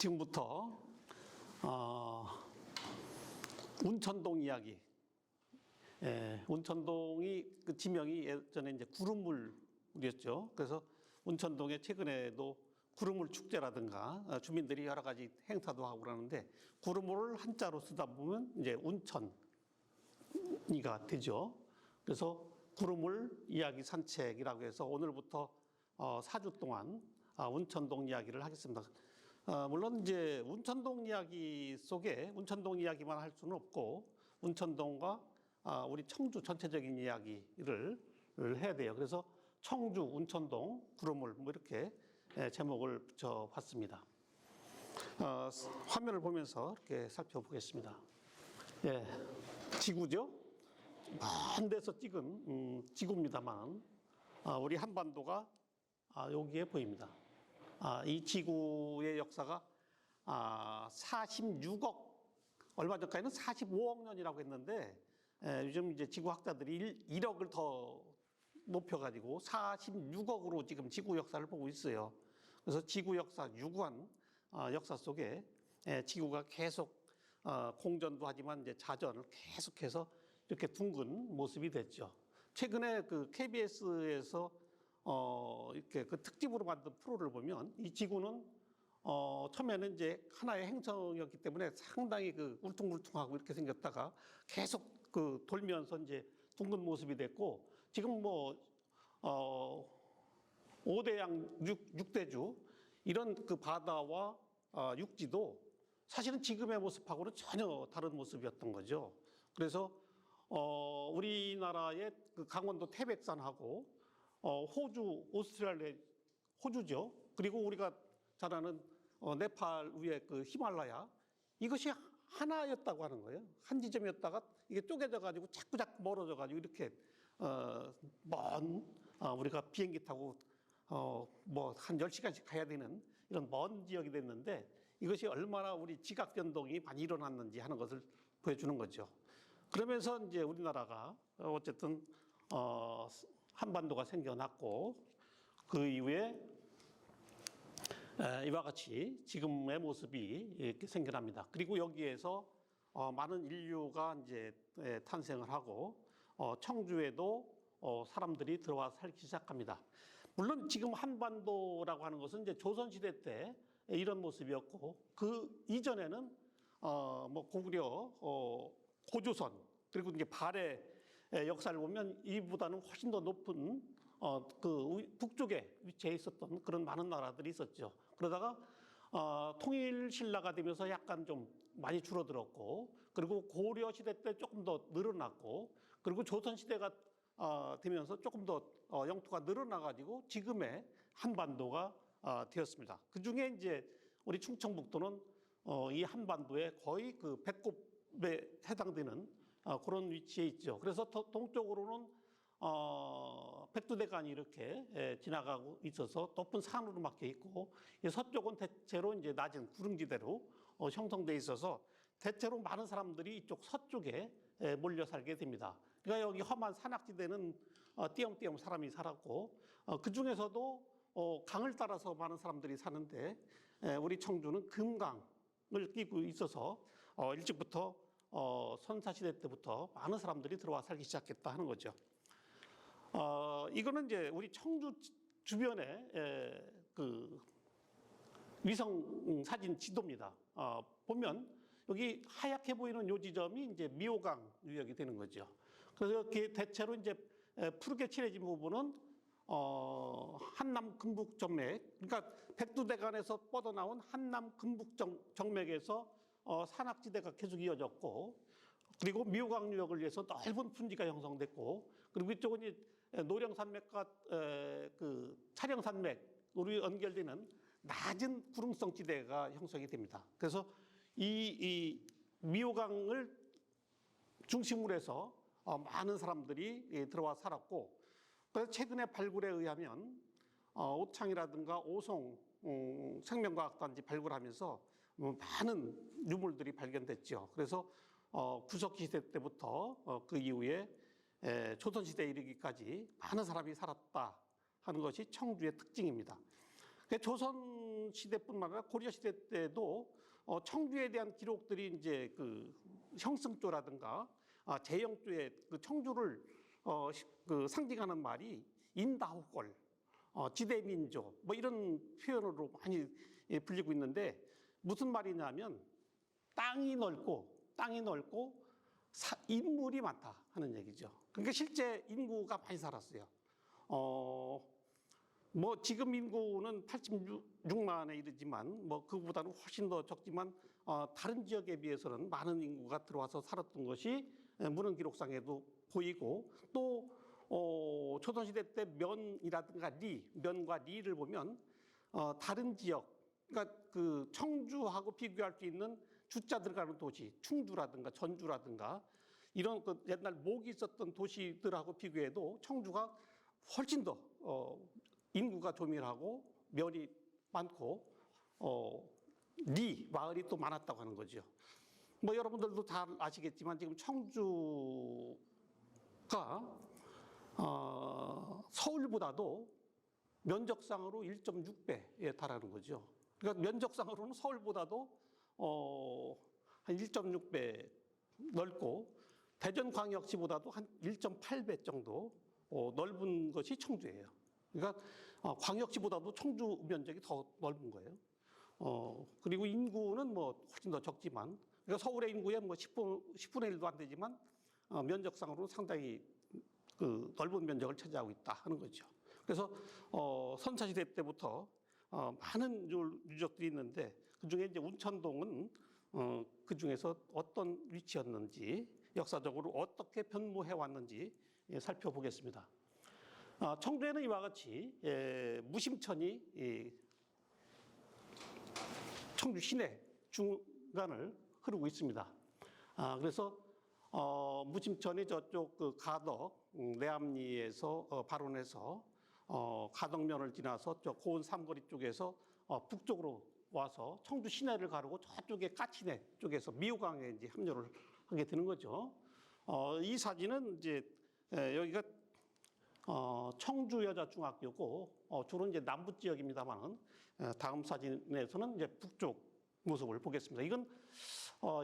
지금부터 운천동 이야기. 운천동이 그 지명이 예전에 이제 구름물이었죠. 그래서 운천동에 최근에도 구름물 축제라든가 주민들이 여러 가지 행사도 하고 그러는데, 구름물을 한자로 쓰다 보면 이제 운천이가 되죠. 그래서 구름물 이야기 산책이라고 해서 오늘부터 4주 동안 운천동 이야기를 하겠습니다. 물론 이제 운천동 이야기 속에 운천동 이야기만 할 수는 없고, 운천동과 우리 청주 전체적인 이야기를 해야 돼요. 그래서 청주, 운천동, 구름물 뭐 이렇게 제목을 붙여봤습니다. 화면을 보면서 이렇게 살펴보겠습니다. 예, 지구죠. 먼 데서 찍은 지구입니다만, 우리 한반도가 여기에 보입니다. 이 지구의 역사가 46억, 얼마 전까지는 45억 년이라고 했는데, 요즘 이제 지구학자들이 1억을 더 높여가지고 46억으로 지금 지구 역사를 보고 있어요. 그래서 지구 역사, 유구한 역사 속에 지구가 계속 공전도 하지만 이제 자전을 계속해서 이렇게 둥근 모습이 됐죠. 최근에 그 KBS에서 이렇게 그 특집으로 만든 프로를 보면, 이 지구는 처음에는 이제 하나의 행성이었기 때문에 상당히 그 울퉁불퉁하고 이렇게 생겼다가 계속 그 돌면서 이제 둥근 모습이 됐고, 지금 뭐 5대양 6대주 이런 그 바다와 육지도 사실은 지금의 모습하고는 전혀 다른 모습이었던 거죠. 그래서 우리나라의 그 강원도 태백산하고 호주, 오스트레일리아, 호주죠. 그리고 우리가 잘 아는 네팔 위에 그 히말라야, 이것이 하나였다고 하는 거예요. 한 지점이었다가 이게 쪼개져 가지고 자꾸 멀어져 가지고 이렇게 우리가 비행기 타고 뭐 한 10시간씩 가야 되는 이런 먼 지역이 됐는데, 이것이 얼마나 우리 지각 변동이 많이 일어났는지 하는 것을 보여주는 거죠. 그러면서 이제 우리나라가 어쨌든 한반도가 생겨났고, 그 이후에 이와 같이 지금의 모습이 이렇게 생겨납니다. 그리고 여기에서 많은 인류가 이제 탄생을 하고, 청주에도 사람들이 들어와 살기 시작합니다. 물론 지금 한반도라고 하는 것은 이제 조선시대 때 이런 모습이었고, 그 이전에는 뭐 고구려, 고조선, 그리고 이제 발해 역사를 보면 이보다는 훨씬 더 높은 그 북쪽에 위치해 있었던 그런 많은 나라들이 있었죠. 그러다가 통일신라가 되면서 약간 좀 많이 줄어들었고, 그리고 고려 시대 때 조금 더 늘어났고, 그리고 조선 시대가 되면서 조금 더 영토가 늘어나가지고 지금의 한반도가 되었습니다. 그 중에 이제 우리 충청북도는 이 한반도에 거의 그 배꼽에 해당되는 그런 위치에 있죠. 그래서 동쪽으로는 백두대간이 이렇게 지나가고 있어서 높은 산으로 막혀 있고, 서쪽은 대체로 이제 낮은 구릉지대로 형성돼 있어서 대체로 많은 사람들이 이쪽 서쪽에 몰려 살게 됩니다. 그러니까 여기 험한 산악지대는 띄엄띄엄 사람이 살았고, 그 중에서도 강을 따라서 많은 사람들이 사는데, 우리 청주는 금강을 끼고 있어서 일찍부터 선사시대 때부터 많은 사람들이 들어와 살기 시작했다 하는 거죠. 이거는 이제 우리 청주 주변의 그 위성 사진 지도입니다. 보면 여기 하얗게 보이는 요 지점이 이제 미호강 유역이 되는 거죠. 그래서 이렇게 대체로 이제 푸르게 칠해진 부분은 한남 금북 정맥, 그러니까 백두대간에서 뻗어나온 한남 금북 정맥에서 산악지대가 계속 이어졌고, 그리고 미호강 유역을 위해서 넓은 분지가 형성됐고, 그리고 이쪽은 이제 노령산맥과 그 차령산맥으로 연결되는 낮은 구릉성 지대가 형성이 됩니다. 그래서 이 미호강을 중심으로 해서 많은 사람들이 들어와 살았고, 그래서 최근에 발굴에 의하면 옥창이라든가 오송 생명과학단지 발굴하면서 많은 유물들이 발견됐죠. 그래서 구석기 시대 때부터 그 이후에 조선시대에 이르기까지 많은 사람이 살았다 하는 것이 청주의 특징입니다. 조선 시대뿐만 아니라 고려 시대 때도 청주에 대한 기록들이 이제 그 형승조라든가 제영조의 그 청주를 그 상징하는 말이 인다호골, 지대민조 뭐 이런 표현으로 많이 불리고 있는데 무슨 말이냐면 땅이 넓고 인물이 많다 하는 얘기죠. 그러니까 실제 인구가 많이 살았어요. 뭐 지금 인구는 86만에 이르지만 뭐 그보다는 훨씬 더 적지만 다른 지역에 비해서는 많은 인구가 들어와서 살았던 것이 문헌 기록상에도 보이고 또 조선시대 때 면이라든가 면과 리를 보면 다른 지역, 그러니까 그 청주하고 비교할 수 있는 주자 들어가는 도시, 충주라든가 전주라든가 이런 그 옛날 목이 있었던 도시들하고 비교해도 청주가 훨씬 더 인구가 조밀하고 면이 많고 마을이 또 많았다고 하는 거죠. 뭐 여러분들도 잘 아시겠지만 지금 청주가 서울보다도 면적상으로 1.6배에 달하는 거죠. 그러니까 면적상으로는 서울보다도 한 1.6배 넓고 대전광역시보다도 한 1.8배 정도 넓은 것이 청주예요. 그러니까 광역시보다도 청주 면적이 더 넓은 거예요. 그리고 인구는 뭐 훨씬 더 적지만, 그러니까 서울의 인구의 뭐 10분의 1도 안 되지만 면적상으로 상당히 그 넓은 면적을 차지하고 있다 하는 거죠. 그래서 선사시대 때부터 많은 유적들이 있는데 그 중에 이제 운천동은 그 중에서 어떤 위치였는지 역사적으로 어떻게 변모해 왔는지 살펴보겠습니다. 청주에는 이와 같이 무심천이 청주 시내 중간을 흐르고 있습니다. 그래서 무심천이 저쪽 그 가덕 내암리에서 발원해서 가덕면을 지나서 저 고은 삼거리 쪽에서 북쪽으로 와서 청주 시내를 가르고 저쪽에 까치내 쪽에서 미호강에 이제 합류를 하게 되는 거죠. 이 사진은 이제 여기가 청주여자중학교고 주로 이제 남부 지역입니다만은 다음 사진에서는 이제 북쪽 모습을 보겠습니다. 이건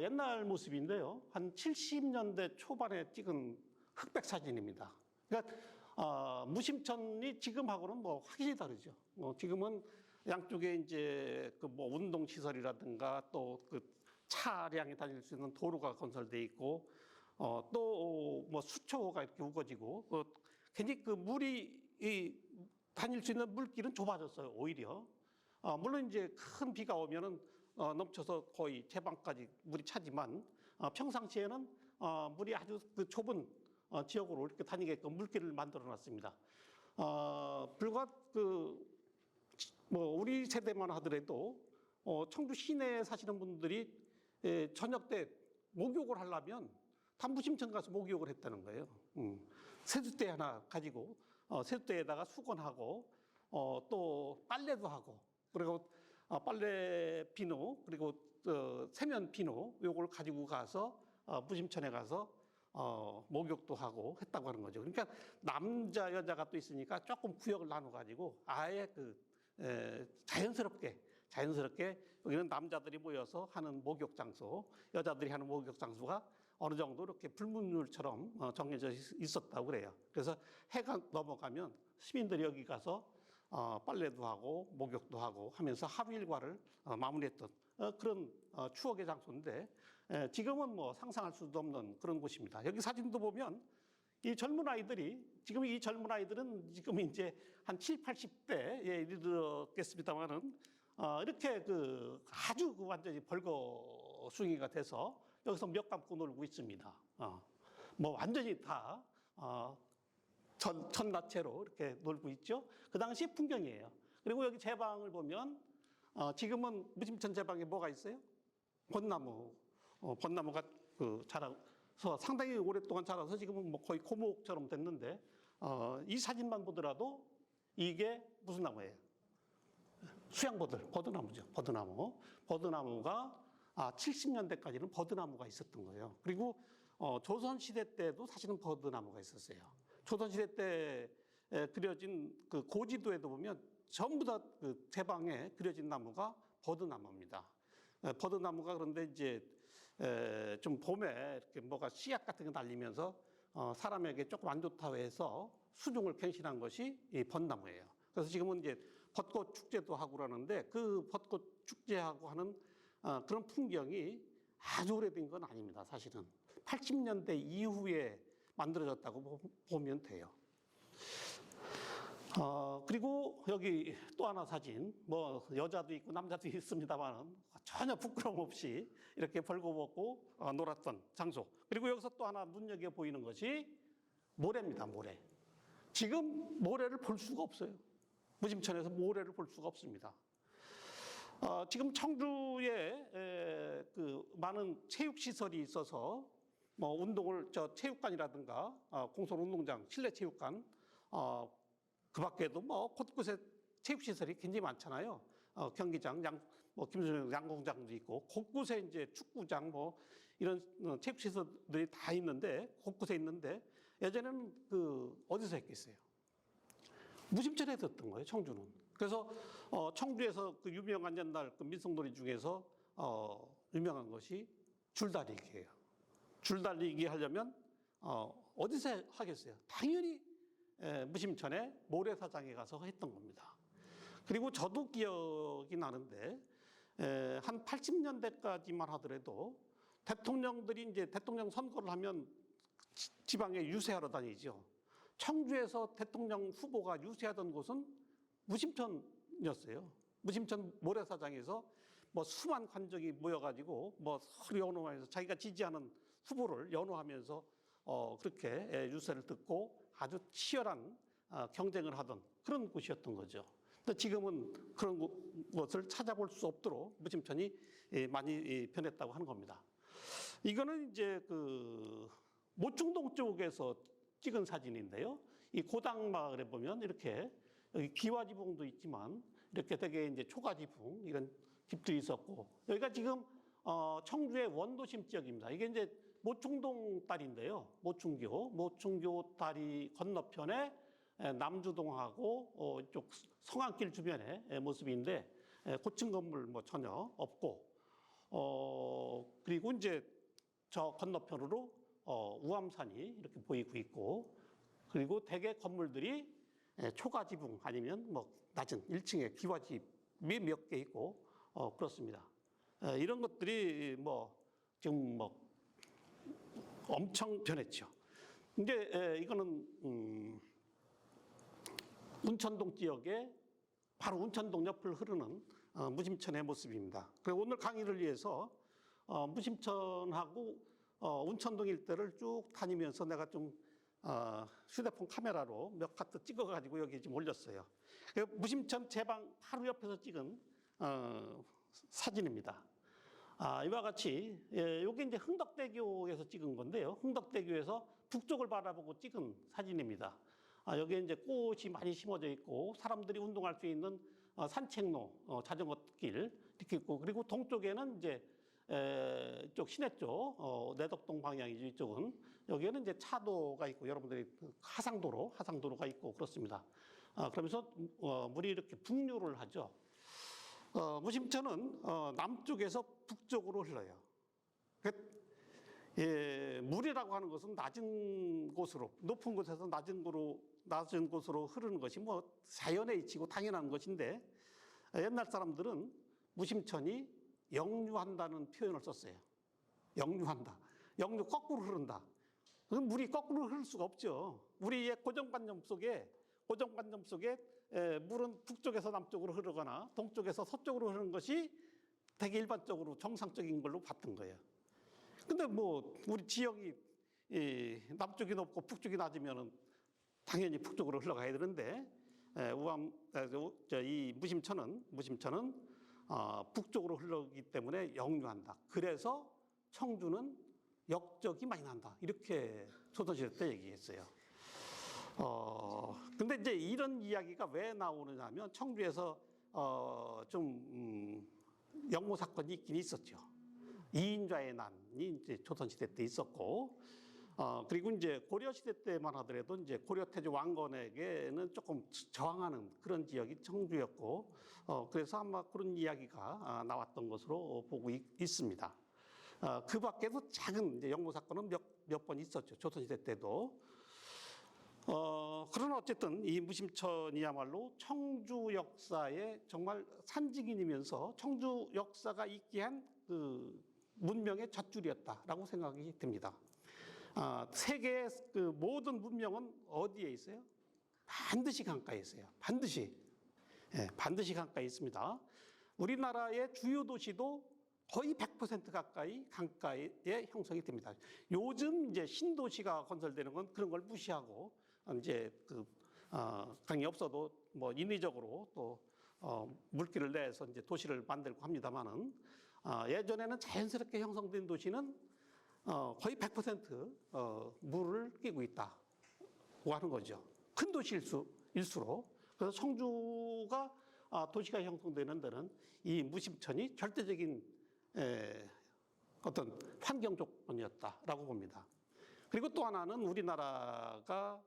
옛날 모습인데요. 한 70년대 초반에 찍은 흑백 사진입니다. 그러니까 무심천이 지금하고는 뭐 확실히 다르죠. 지금은 양쪽에 이제 그 뭐 운동 시설이라든가 또 그 차량이 다닐 수 있는 도로가 건설돼 있고 또 뭐 수초가 이렇게 우거지고 굉장히 그 물이 다닐 수 있는 물길은 좁아졌어요. 오히려 물론 이제 큰 비가 오면은 넘쳐서 거의 제방까지 물이 차지만 평상시에는 물이 아주 그 좁은 지역으로 이렇게 다니게끔 물길을 만들어 놨습니다. 불과 그 뭐 우리 세대만 하더라도 청주 시내에 사시는 분들이 저녁 때 목욕을 하려면 단부심천 가서 목욕을 했다는 거예요. 세숫대 하나 가지고 세숫대에다가 수건하고 또 빨래도 하고 그리고 빨래 비누 그리고 세면 비누 요걸 가지고 가서 무심천에 가서 목욕도 하고 했다고 하는 거죠. 그러니까 남자 여자가 또 있으니까 조금 구역을 나눠 가지고 아예 그 자연스럽게 여기는 남자들이 모여서 하는 목욕 장소, 여자들이 하는 목욕 장소가 어느 정도 이렇게 불문율처럼 정해져 있었다고 그래요. 그래서 해가 넘어가면 시민들이 여기 가서 빨래도 하고 목욕도 하고 하면서 하루 일과를 마무리했던 그런 추억의 장소인데 지금은 뭐 상상할 수도 없는 그런 곳입니다. 여기 사진도 보면 이 젊은 아이들이 지금 이 젊은 아이들은 지금 이제 한 7, 80대에 이르겠습니다만은 이렇게 그 아주 그 완전히 벌거숭이가 돼서 여기서 몇 감고 놀고 있습니다. 뭐 완전히 다 전나체로 이렇게 놀고 있죠. 그 당시 풍경이에요. 그리고 여기 제방을 보면 지금은 무심천 제방에 뭐가 있어요? 벚나무. 벚나무가 그 자라서 상당히 오랫동안 자라서 지금은 뭐 거의 고목처럼 됐는데 이 사진만 보더라도 이게 무슨 나무예요? 수양버들, 버드나무죠. 버드나무가 70년대까지는 버드나무가 있었던 거예요. 그리고 조선시대 때도 사실은 버드나무가 있었어요. 조선시대 때 그려진 그 고지도에도 보면 전부 다 그 대방에 그려진 나무가 버드나무입니다. 버드나무가 그런데 이제 좀 봄에 이렇게 뭐가 씨앗 같은 게 날리면서 사람에게 조금 안 좋다고 해서 수중을 갱신한 것이 이 벚나무예요. 그래서 지금은 이제 벚꽃 축제도 하고 그러는데 그 벚꽃 축제하고 하는 그런 풍경이 아주 오래된 건 아닙니다. 사실은 80년대 이후에 만들어졌다고 보면 돼요. 그리고 여기 또 하나 사진, 뭐 여자도 있고 남자도 있습니다만 전혀 부끄러움 없이 이렇게 벌거벗고 놀았던 장소. 그리고 여기서 또 하나 눈여겨 보이는 것이 모래입니다. 모래. 지금 모래를 볼 수가 없어요. 무심천에서 모래를 볼 수가 없습니다. 지금 청주에 그 많은 체육시설이 있어서 뭐 운동을 체육관이라든가 공설운동장, 실내체육관 그 밖에도 뭐 곳곳에 체육시설이 굉장히 많잖아요. 경기장, 김수영 양궁장도 있고 곳곳에 이제 축구장 뭐 이런 체육시설들이 다 있는데 곳곳에 있는데 예전에는 그 어디서 했겠어요? 무심천에 했던 거예요, 청주는. 그래서 청주에서 그 유명한 옛날 그 민속놀이 중에서 유명한 것이 줄다리기예요. 줄다리기 하려면 어디서 하겠어요? 당연히 무심천에 모래사장에 가서 했던 겁니다. 그리고 저도 기억이 나는데 한 80년대까지만 하더라도 대통령들이 이제 대통령 선거를 하면 지방에 유세하러 다니죠. 청주에서 대통령 후보가 유세하던 곳은 무심천이었어요. 무심천 모래사장에서 뭐 수만 관정이 모여가지고 뭐 서로 연호하면서 자기가 지지하는 후보를 연호하면서 그렇게 유세를 듣고 아주 치열한 경쟁을 하던 그런 곳이었던 거죠. 근데 지금은 그런 것을 찾아볼 수 없도록 무심천이 많이 변했다고 하는 겁니다. 이거는 이제 그 모충동 쪽에서 찍은 사진인데요. 이 고당마을에 보면 이렇게 여기 기와지붕도 있지만 이렇게 되게 이제 초가지붕 이런 집들이 있었고 여기가 지금 청주의 원도심 지역입니다. 이게 이제 모충동 다리인데요. 모충교 다리 건너편에 남주동하고 이쪽 성안길 주변의 모습인데 고층 건물 뭐 전혀 없고 그리고 이제 저 건너편으로 우암산이 이렇게 보이고 있고 그리고 대개 건물들이 초가지붕 아니면 뭐 낮은 1층에 기와집이 몇 개 있고 그렇습니다. 이런 것들이 뭐 지금 뭐 엄청 변했죠. 이제 이거는 운천동 지역에 바로 운천동 옆을 흐르는 무심천의 모습입니다. 그리고 오늘 강의를 위해서 무심천하고 운천동 일대를 쭉 다니면서 내가 좀 휴대폰 카메라로 몇 카트 찍어가지고 여기 지금 올렸어요. 무심천 제방 바로 옆에서 찍은 사진입니다. 이와 같이 여기 이제 흥덕대교에서 찍은 건데요. 흥덕대교에서 북쪽을 바라보고 찍은 사진입니다. 여기에 이제 꽃이 많이 심어져 있고 사람들이 운동할 수 있는 산책로, 자전거길 이렇게 있고 그리고 동쪽에는 이제 이쪽 시내 쪽 내덕동 방향이죠. 이쪽은 여기에는 이제 차도가 있고 여러분들이 하상도로가 있고 그렇습니다. 그러면서 물이 이렇게 북류를 하죠. 무심천은 남쪽에서 북쪽으로 흘러요. 물이라고 하는 것은 낮은 곳으로, 높은 곳에서 낮은 곳으로 흐르는 것이 뭐 자연의 이치고 당연한 것인데 옛날 사람들은 무심천이 역류한다는 표현을 썼어요. 역류한다. 역류 거꾸로 흐른다. 그럼 물이 거꾸로 흐를 수가 없죠. 우리의 고정관념 속에 물은 북쪽에서 남쪽으로 흐르거나 동쪽에서 서쪽으로 흐르는 것이 되게 일반적으로 정상적인 걸로 봤던 거예요. 근데 뭐 우리 지역이 남쪽이 높고 북쪽이 낮으면은 당연히 북쪽으로 흘러가야 되는데 이 무심천은 북쪽으로 흘러가기 때문에 역류한다. 그래서 청주는 역적이 많이 난다. 이렇게 조선시대 때 얘기했어요. 근데 이제 이런 이야기가 왜 나오느냐 하면 청주에서 좀 역모 사건이 있긴 있었죠. 이인좌의 난이 이제 조선시대 때 있었고 그리고 이제 고려시대 때만 하더라도 이제 고려태조 왕건에게는 조금 저항하는 그런 지역이 청주였고, 그래서 아마 그런 이야기가 나왔던 것으로 보고 있습니다. 그 밖에도 작은 이제 역모 사건은 몇 번 있었죠. 조선시대 때도. 그러나 어쨌든 이 무심천이야말로 청주 역사의 정말 산증인이면서 청주 역사가 있게 한 그 문명의 젖줄이었다라고 생각이 됩니다. 세계의 그 모든 문명은 어디에 있어요? 반드시 강가에 있어요. 반드시. 예, 반드시 강가에 있습니다. 우리나라의 주요 도시도 거의 100% 가까이 강가에 형성이 됩니다. 요즘 이제 신도시가 건설되는 건 그런 걸 무시하고 이제 강이 없어도 뭐 인위적으로 또 물길을 내서 이제 도시를 만들고 합니다만은 예전에는 자연스럽게 형성된 도시는 거의 100% 물을 끼고 있다고 하는 거죠. 큰 도시일수록. 그래서 청주가 도시가 형성되는 데는 이 무심천이 절대적인 어떤 환경 조건이었다라고 봅니다. 그리고 또 하나는 우리나라가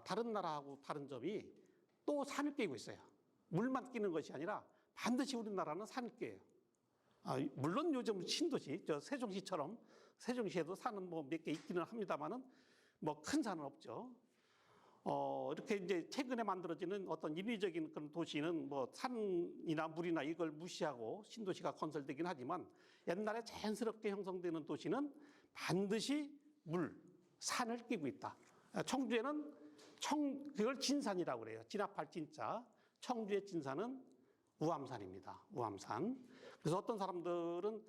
다른 나라하고 다른 점이 또 산을 끼고 있어요. 물만 끼는 것이 아니라 반드시 우리나라는 산을 끼어요. 물론 요즘 신도시, 저 세종시처럼 세종시에도 산은 뭐 몇 개 있기는 합니다만은 뭐 큰 산은 없죠. 이렇게 이제 최근에 만들어지는 어떤 인위적인 그런 도시는 뭐 산이나 물이나 이걸 무시하고 신도시가 건설되긴 하지만 옛날에 자연스럽게 형성되는 도시는 반드시 물, 산을 끼고 있다. 청주에는 그걸 진산이라고 그래요. 진압할 진자. 청주의 진산은 우암산입니다. 우암산. 그래서 어떤 사람들은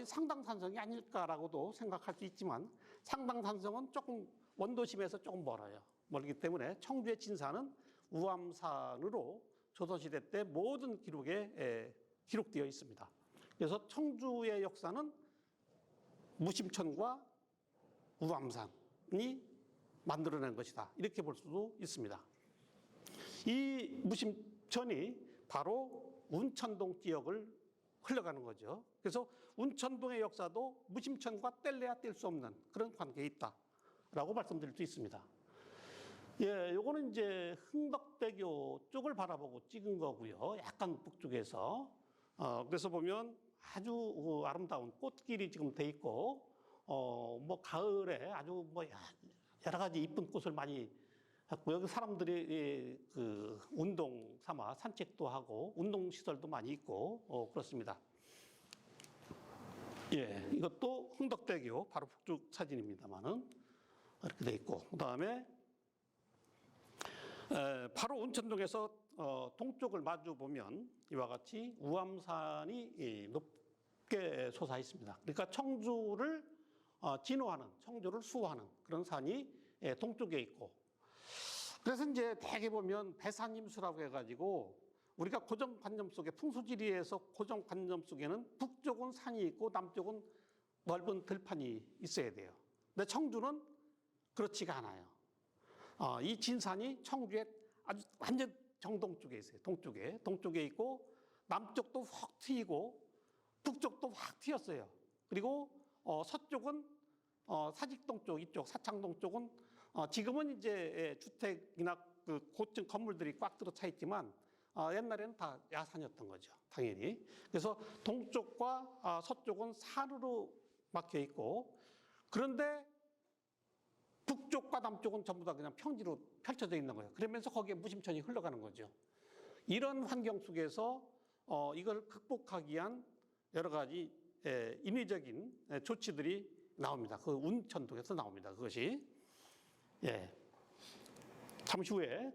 상당산성이 아닐까라고도 생각할 수 있지만 상당산성은 조금 원도심에서 조금 멀어요. 멀기 때문에 청주의 진산은 우암산으로 조선시대 때 모든 기록에 기록되어 있습니다. 그래서 청주의 역사는 무심천과 우암산이 만들어낸 것이다. 이렇게 볼 수도 있습니다. 이 무심천이 바로 운천동 지역을 흘러가는 거죠. 그래서 운천동의 역사도 무심천과 뗄래야 뗄 수 없는 그런 관계에 있다라고 말씀드릴 수 있습니다. 예, 요거는 이제 흥덕대교 쪽을 바라보고 찍은 거고요. 약간 북쪽에서. 그래서 보면 아주 아름다운 꽃길이 지금 돼 있고, 뭐 가을에 아주 뭐 여러 가지 이쁜 꽃을 많이 했고, 여기 사람들이 그 운동 삼아 산책도 하고 운동 시설도 많이 있고 그렇습니다. 예, 이것도 흥덕대교 바로 북쪽 사진입니다만은 이렇게 돼 있고, 그다음에 바로 운천동에서 동쪽을 마주 보면 이와 같이 우암산이 높게 솟아 있습니다. 그러니까 청주를 진호하는, 청주를 수호하는 그런 산이 동쪽에 있고, 그래서 이제 대개 보면 배산임수라고 해가지고 우리가 고정관념 속에 풍수지리에서 고정관념 속에는 북쪽은 산이 있고 남쪽은 넓은 들판이 있어야 돼요. 근데 청주는 그렇지가 않아요. 이 진산이 청주의 아주 완전 정동쪽에 있어요. 동쪽에 있고 남쪽도 확 트이고 북쪽도 확 트였어요. 그리고 서쪽은 사직동 쪽, 이쪽 사창동 쪽은 지금은 이제 주택이나 그 고층 건물들이 꽉 들어 차 있지만 옛날에는 다 야산이었던 거죠. 당연히. 그래서 동쪽과 서쪽은 산으로 막혀 있고, 그런데 북쪽과 남쪽은 전부 다 그냥 평지로 펼쳐져 있는 거예요. 그러면서 거기에 무심천이 흘러가는 거죠. 이런 환경 속에서 이걸 극복하기 위한 여러 가지 인위적인 조치들이 나옵니다. 그 운천동에서 나옵니다. 그것이. 예. 잠시 후에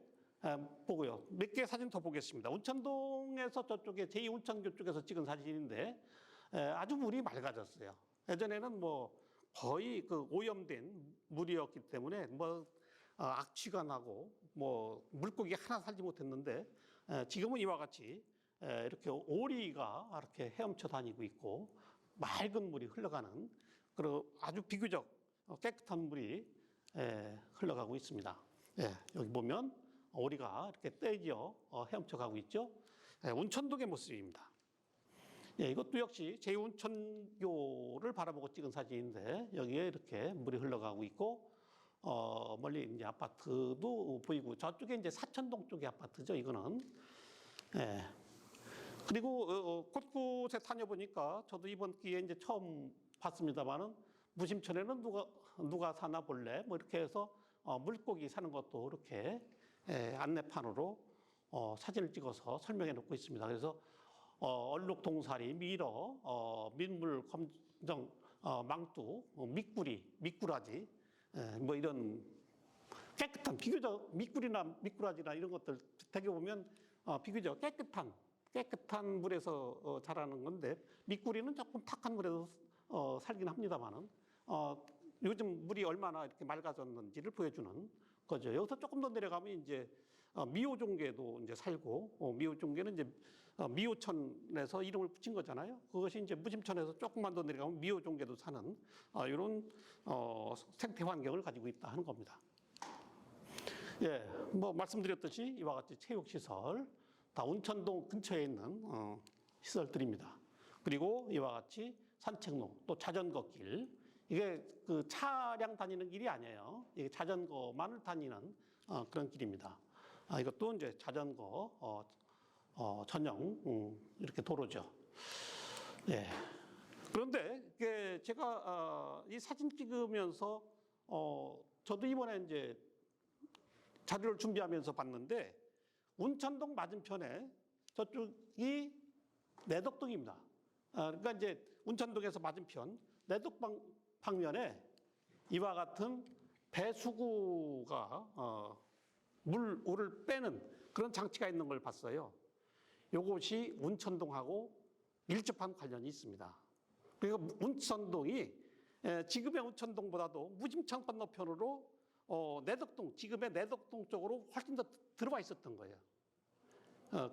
보고요. 몇 개 사진 더 보겠습니다. 운천동에서 저쪽에 제2운천교 쪽에서 찍은 사진인데 아주 물이 맑아졌어요. 예전에는 뭐 거의 그 오염된 물이었기 때문에 뭐 악취가 나고 뭐 물고기 하나 살지 못했는데 지금은 이와 같이 이렇게 오리가 이렇게 헤엄쳐 다니고 있고 맑은 물이 흘러가는 그리고 아주 비교적 깨끗한 물이 흘러가고 있습니다. 예, 여기 보면 오리가 이렇게 떼지어 헤엄쳐 가고 있죠. 운천동의 모습입니다. 예, 이것도 역시 제운천교를 바라보고 찍은 사진인데 여기에 이렇게 물이 흘러가고 있고 멀리 이제 아파트도 보이고 저쪽에 이제 사천동 쪽의 아파트죠. 이거는. 예. 그리고 곳곳에 다녀보니까 저도 이번 기회에 이제 처음 봤습니다만은 무심천에는 누가 사나 볼래 뭐 이렇게 해서 물고기 사는 것도 이렇게 안내판으로 사진을 찍어서 설명해 놓고 있습니다. 그래서 얼룩 동사리, 미러, 민물 검정, 망뚜, 미꾸리, 미꾸라지, 뭐 이런 깨끗한 비교적 미꾸라지나 이런 것들 되게 보면 비교적 깨끗한 물에서 자라는 건데 미꾸리는 조금 탁한 물에서 살긴 합니다만은 요즘 물이 얼마나 이렇게 맑아졌는지를 보여주는 거죠. 여기서 조금 더 내려가면 이제 미오종개도 이제 살고 미오종개는 이제 미오천에서 이름을 붙인 거잖아요. 그것이 이제 무심천에서 조금만 더 내려가면 미오종개도 사는 이런 생태 환경을 가지고 있다 하는 겁니다. 예, 뭐 말씀드렸듯이 이와 같이 체육시설 다 운천동 근처에 있는 시설들입니다. 그리고 이와 같이 산책로, 또 자전거길. 이게 그 차량 다니는 길이 아니에요. 이게 자전거만을 다니는 그런 길입니다. 이것도 이제 자전거 전용 이렇게 도로죠. 예. 그런데 이게 제가 이 사진 찍으면서 저도 이번에 이제 자료를 준비하면서 봤는데 운천동 맞은편에 저쪽이 내덕동입니다. 그러니까 이제 운천동에서 맞은편 내덕 방면에 이와 같은 배수구가 물을 빼는 그런 장치가 있는 걸 봤어요. 이것이 운천동하고 밀접한 관련이 있습니다. 그러니까 운천동이 지금의 운천동보다도 무심천 건너편으로 내덕동, 지금의 내덕동 쪽으로 훨씬 더 들어와 있었던 거예요.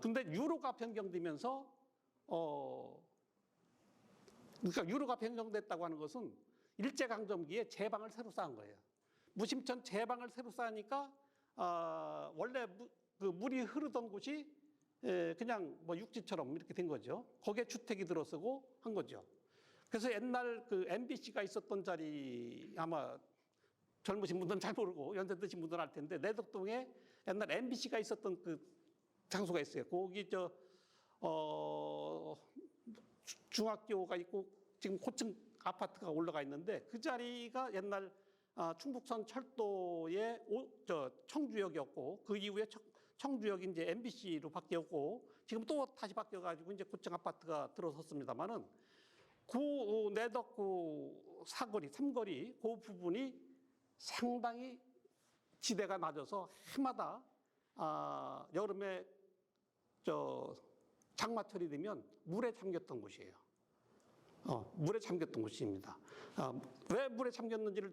근데 유로가 변경되면서 그러니까 유로가 변경됐다고 하는 것은 일제강점기에 제방을 새로 쌓은 거예요. 무심천 제방을 새로 쌓으니까 원래 그 물이 흐르던 곳이 그냥 뭐 육지처럼 이렇게 된 거죠. 거기에 주택이 들어서고 한 거죠. 그래서 옛날 그 MBC가 있었던 자리 아마 젊으신 분들은 잘 모르고 연세 드신 분들은 알 텐데 내덕동에 옛날 MBC가 있었던 그 장소가 있어요. 거기 중학교가 있고 지금 고층 아파트가 올라가 있는데 그 자리가 옛날 충북선 철도의 청주역이었고 그 이후에 청주역이 이제 MBC로 바뀌었고 지금 또 다시 바뀌어가지고 이제 고층 아파트가 들어섰습니다만은 그 내덕 그 사거리, 삼거리 그 부분이 상당히 지대가 낮아서 해마다 여름에 장마철이 되면 물에 잠겼던 곳이에요. 물에 잠겼던 곳입니다. 왜 물에 잠겼는지를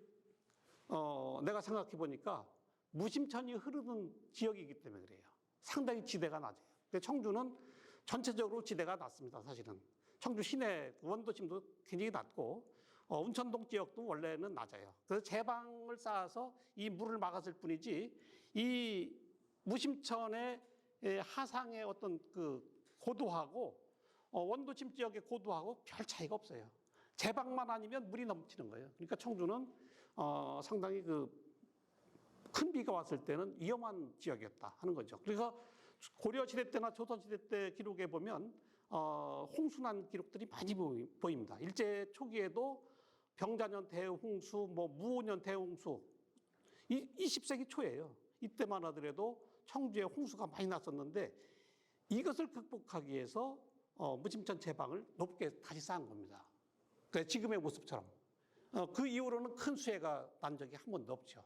내가 생각해 보니까 무심천이 흐르는 지역이기 때문에 그래요. 상당히 지대가 낮아요. 근데 청주는 전체적으로 지대가 낮습니다. 사실은 청주 시내 원도심도 굉장히 낮고 운천동 지역도 원래는 낮아요. 그래서 제방을 쌓아서 이 물을 막았을 뿐이지 이 무심천의 하상의 어떤 그 고도하고 원도심 지역의 고도하고 별 차이가 없어요. 제방만 아니면 물이 넘치는 거예요. 그러니까 청주는 상당히 그 큰 비가 왔을 때는 위험한 지역이었다 하는 거죠. 그래서 고려시대 때나 조선시대 때 기록에 보면 홍수난 기록들이 많이 보입니다. 일제 초기에도 병자년 대홍수, 뭐 무오년 대홍수, 20세기 초예요. 이때만 하더라도 청주에 홍수가 많이 났었는데 이것을 극복하기 위해서 무심천 제방을 높게 다시 쌓은 겁니다. 그러니까 지금의 모습처럼. 그 이후로는 큰 수해가 난 적이 한 번도 없죠.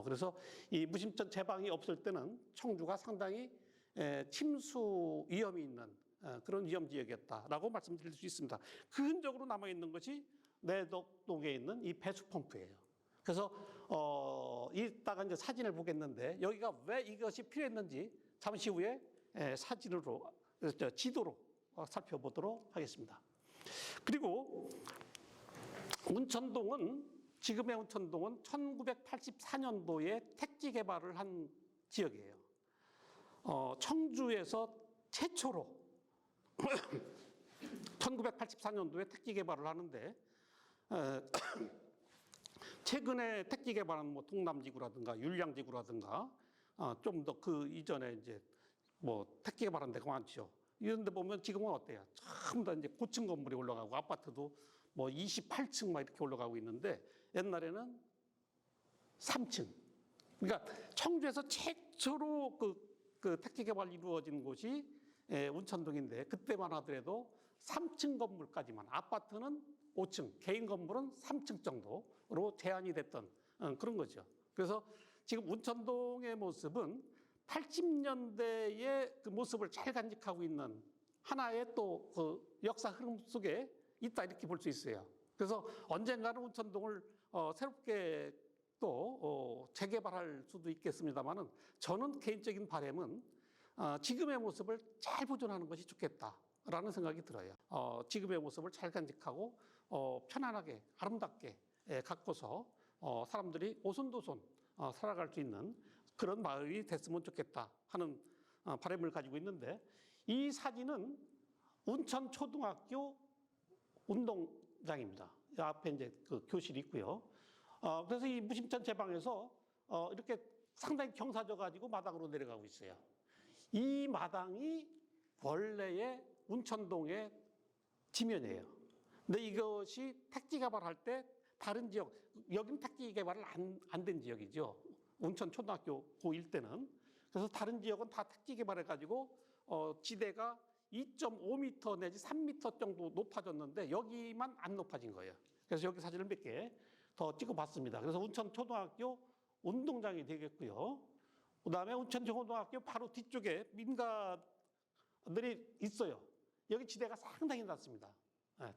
그래서 이 무심천 제방이 없을 때는 청주가 상당히 침수 위험이 있는 그런 위험 지역이었다라고 말씀드릴 수 있습니다. 그 흔적으로 남아있는 것이 내덕동에 있는 이 배수 펌프예요. 그래서 이따가 이제 사진을 보겠는데 여기가 왜 이것이 필요했는지 잠시 후에 사진으로 지도로 살펴보도록 하겠습니다. 그리고 운천동은 지금의 운천동은 1984년도에 택지 개발을 한 지역이에요. 청주에서 최초로 1984년도에 택지 개발을 하는데 최근에 택지 개발은 뭐 동남지구라든가 율량지구라든가 좀 더 그 이전에 이제 뭐 택지 개발한 데가 많죠. 이런 데 보면 지금은 어때요? 전부 다 이제 고층 건물이 올라가고 아파트도 뭐 28층 막 이렇게 올라가고 있는데 옛날에는 3층. 그러니까 청주에서 최초로 그 택지 개발이 이루어진 곳이 운천동인데 그때만 하더라도 3층 건물까지만, 아파트는 5층, 개인 건물은 3층 정도로 제한이 됐던 그런 거죠. 그래서 지금 운천동의 모습은 80년대의 그 모습을 잘 간직하고 있는 하나의 또 그 역사 흐름 속에 있다, 이렇게 볼 수 있어요. 그래서 언젠가는 운천동을 새롭게 또 재개발할 수도 있겠습니다만은, 저는 개인적인 바람은 지금의 모습을 잘 보존하는 것이 좋겠다라는 생각이 들어요. 지금의 모습을 잘 간직하고 편안하게 아름답게 가꿔서 사람들이 오손도손 살아갈 수 있는 그런 마을이 됐으면 좋겠다 하는 바람을 가지고 있는데, 이 사진은 운천초등학교 운동장입니다. 앞에 이제 그 교실이 있고요. 그래서 이 무심천 제방에서 이렇게 상당히 경사져 가지고 마당으로 내려가고 있어요. 이 마당이 원래의 운천동의 지면이에요. 근데 이것이 택지 개발할 때 다른 지역, 여기는 택지 개발을 안 된 지역이죠. 운천초등학교 고1 때는. 그래서 다른 지역은 다 택지 개발해 가지고 지대가 2.5m 내지 3m 정도 높아졌는데 여기만 안 높아진 거예요. 그래서 여기 사진을 몇 개 더 찍어봤습니다. 그래서 운천초등학교 운동장이 되겠고요. 그다음에 운천초등학교 바로 뒤쪽에 민가들이 있어요. 여기 지대가 상당히 낮습니다.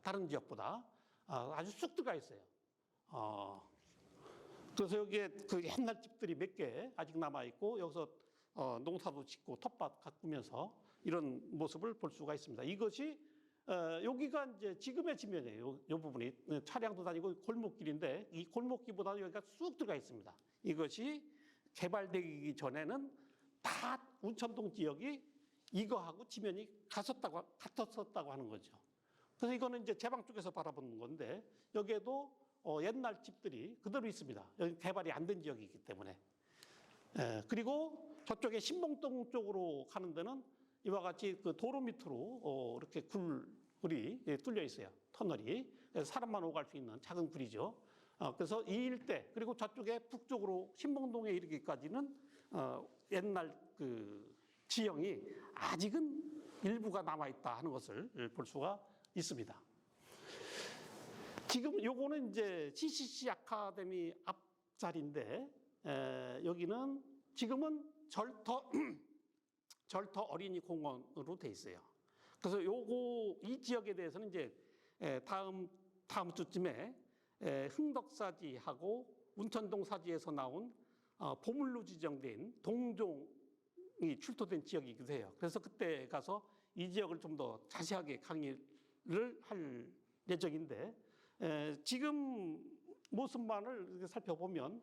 다른 지역보다 아주 쑥 들어가 있어요. 그래서 여기에 그 옛날 집들이 몇 개 아직 남아 있고, 여기서 농사도 짓고 텃밭 가꾸면서 이런 모습을 볼 수가 있습니다. 이것이 여기가 이제 지금의 지면이에요. 이 부분이 차량도 다니고 골목길인데 이 골목길보다 여기가 쑥 들어가 있습니다. 이것이 개발되기 전에는 다 운천동 지역이 이거하고 지면이 같았었다고 하는 거죠. 그래서 이거는 이제 제방 쪽에서 바라보는 건데, 여기에도 옛날 집들이 그대로 있습니다. 여기 개발이 안 된 지역이기 때문에. 그리고 저쪽에 신봉동 쪽으로 가는 데는 이와 같이 그 도로 밑으로 이렇게 굴이 뚫려 있어요. 터널이. 그래서 사람만 오갈 수 있는 작은 굴이죠. 그래서 이 일대, 그리고 저쪽에 북쪽으로 신봉동에 이르기까지는 옛날 그 지형이 아직은 일부가 남아있다 하는 것을 볼 수가 있습니다. 지금 요거는 이제 CCC 아카데미 앞자리인데, 여기는 지금은 절터 어린이 공원으로 돼 있어요. 그래서 이 지역에 대해서는 이제 다음 주쯤에 흥덕사지하고 운천동 사지에서 나온 보물로 지정된 동종이 출토된 지역이기도 해요. 그래서 그때 가서 이 지역을 좀 더 자세하게 강의를 할 예정인데, 지금 모습만을 이렇게 살펴보면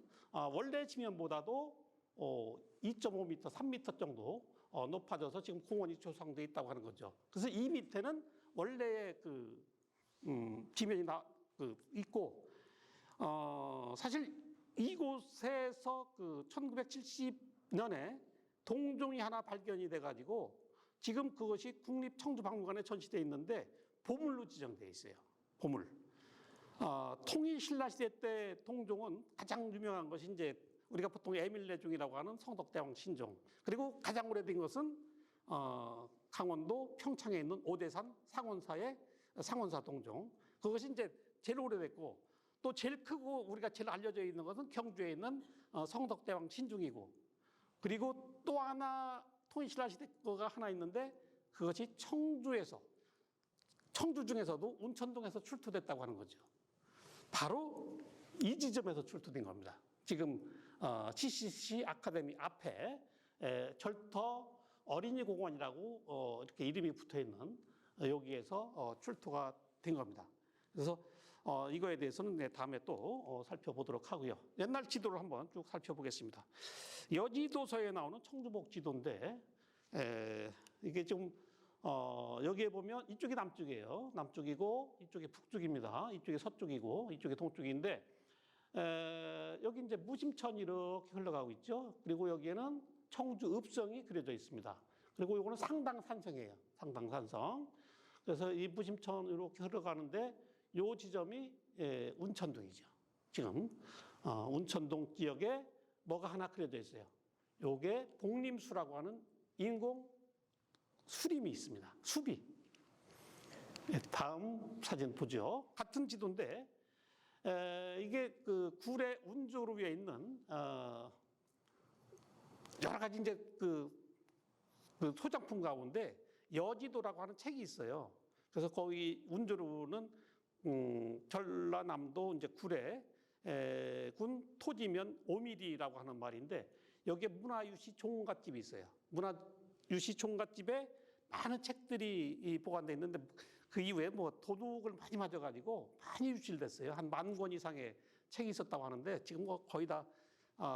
원래 지면보다도 2.5m, 3m 정도 높아져서 지금 공원이 조성되어 있다고 하는 거죠. 그래서 이 밑에는 원래의 그 지면이 있고, 사실 이곳에서 그 1970년에 동종이 하나 발견이 돼가지고 지금 그것이 국립청주박물관에 전시되어 있는데 보물로 지정되어 있어요. 보물. 통일신라시대 때 동종은 가장 유명한 것이 이제 우리가 보통 애밀레종이라고 하는 성덕대왕 신종, 그리고 가장 오래된 것은 강원도 평창에 있는 오대산 상원사의 상원사 동종, 그것이 이제 제일 오래됐고, 또 제일 크고 우리가 제일 알려져 있는 것은 경주에 있는 성덕대왕 신종이고, 그리고 또 하나 통일신라시대 거가 하나 있는데 그것이 청주 중에서도 운천동에서 출토됐다고 하는 거죠. 바로 이 지점에서 출토된 겁니다. 지금 CCC 아카데미 앞에 절터 어린이 공원이라고 이렇게 이름이 붙어 있는 여기에서 출토가 된 겁니다. 그래서 이거에 대해서는 다음에 또 살펴보도록 하고요. 옛날 지도를 한번 쭉 살펴보겠습니다. 여지도서에 나오는 청주복 지도인데 이게 좀 여기에 보면 이쪽이 남쪽이에요. 남쪽이고 이쪽이 북쪽입니다. 이쪽이 서쪽이고 이쪽이 동쪽인데 여기 이제 무심천이 이렇게 흘러가고 있죠. 그리고 여기에는 청주 읍성이 그려져 있습니다. 그리고 이거는 상당산성이에요. 상당산성. 그래서 이 무심천 이렇게 흘러가는데 요 지점이 운천동이죠. 지금 운천동 지역에 뭐가 하나 그려져 있어요. 요게 복림수라고 하는 인공 수림이 있습니다. 수비. 다음 사진 보죠. 같은 지도인데 이게 그 구례 운조루에 있는 여러 가지 이제 그 소장품 가운데 여지도라고 하는 책이 있어요. 그래서 거기 운조루는 전라남도 이제 구례 군 토지면 5mm라고 하는 말인데 여기에 문화유시 종갓집이 있어요. 문화유시 종갓집에 많은 책들이 보관되어 있는데 그 이후에 뭐 도둑을 많이 맞아가지고 많이 유실됐어요. 한 10,000권 이상의 책이 있었다고 하는데 지금 뭐 거의 다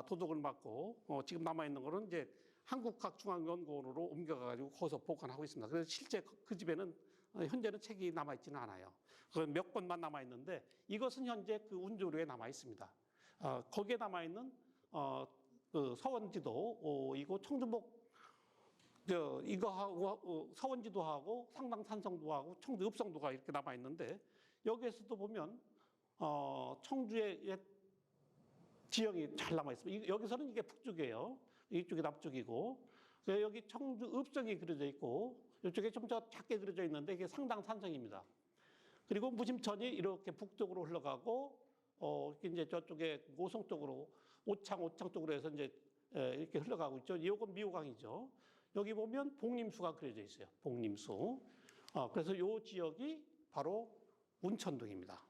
도둑을 맞고 지금 남아있는 거는 이제 한국학중앙연구원으로 옮겨가가지고 거기서 보관하고 있습니다. 그래서 실제 그 집에는 현재는 책이 남아있지는 않아요. 몇 권만 남아있는데 이것은 현재 그 운조루에 남아있습니다. 거기에 남아있는 그 서원지도 이거 청주목 이거 하고 서원지도 하고 상당산성도 하고 청주 읍성도가 이렇게 남아 있는데 여기에서도 보면 청주의 옛 지형이 잘 남아 있습니다. 여기서는 이게 북쪽이에요. 이쪽이 남쪽이고 여기 청주 읍성이 그려져 있고 이쪽에 좀 더 작게 그려져 있는데 이게 상당산성입니다. 그리고 무심천이 이렇게 북쪽으로 흘러가고 이제 저쪽에 고성 쪽으로 오창 쪽으로 해서 이제 이렇게 흘러가고 있죠. 이건 미호강이죠. 여기 보면 복림수가 그려져 있어요. 복림수. 그래서 이 지역이 바로 운천동입니다.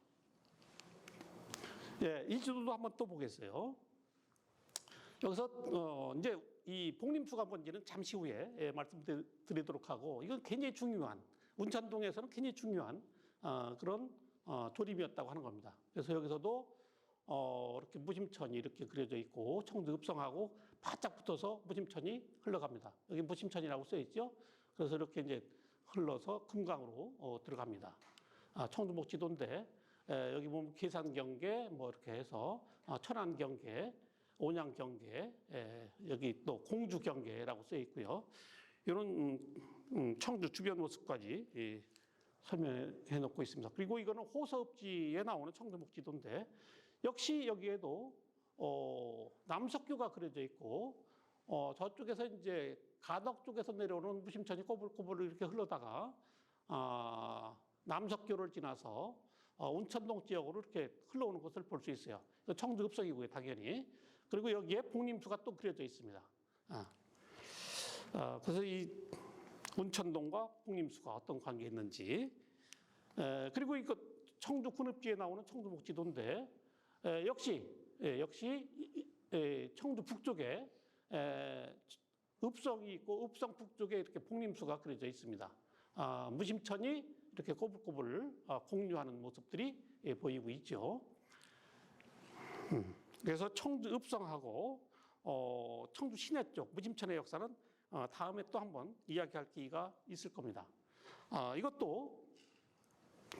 예, 이 지도도 한번 또 보겠어요. 여기서 이제 이 복림수가 뭔지는 잠시 후에 말씀드리도록 하고 이건 굉장히 중요한 운천동에서는 굉장히 중요한 그런 조림이었다고 하는 겁니다. 그래서 여기서도 이렇게 무심천이 이렇게 그려져 있고 청주 읍성하고 바짝 붙어서 무심천이 흘러갑니다. 여기 무심천이라고 써 있죠. 그래서 이렇게 이제 흘러서 금강으로 들어갑니다. 청주목 지도인데 여기 보면 계산경계 뭐 이렇게 해서 천안경계, 온양경계, 여기 또 공주경계라고 써 있고요. 이런 청주 주변 모습까지 설명해 놓고 있습니다. 그리고 이거는 호서읍지에 나오는 청주목 지도인데 역시 여기에도 남석교가 그려져 있고 저쪽에서 이제 가덕 쪽에서 내려오는 무심천이 꼬불꼬불 이렇게 흘러다가 남석교를 지나서 운천동 지역으로 이렇게 흘러오는 것을 볼 수 있어요. 청주 읍성이고요, 당연히. 그리고 여기에 복림수가 또 그려져 있습니다. 그래서 이 운천동과 복림수가 어떤 관계가 있는지. 그리고 이거 청주 군읍지에 나오는 청주목 지도인데 역시 청주 북쪽에 읍성이 있고 읍성 북쪽에 이렇게 복림수가 그려져 있습니다. 무심천이 이렇게 꼬불꼬불 공유하는 모습들이 보이고 있죠. 그래서 청주 읍성하고 청주 시내 쪽 무심천의 역사는 다음에 또 한번 이야기할 기회가 있을 겁니다. 이것도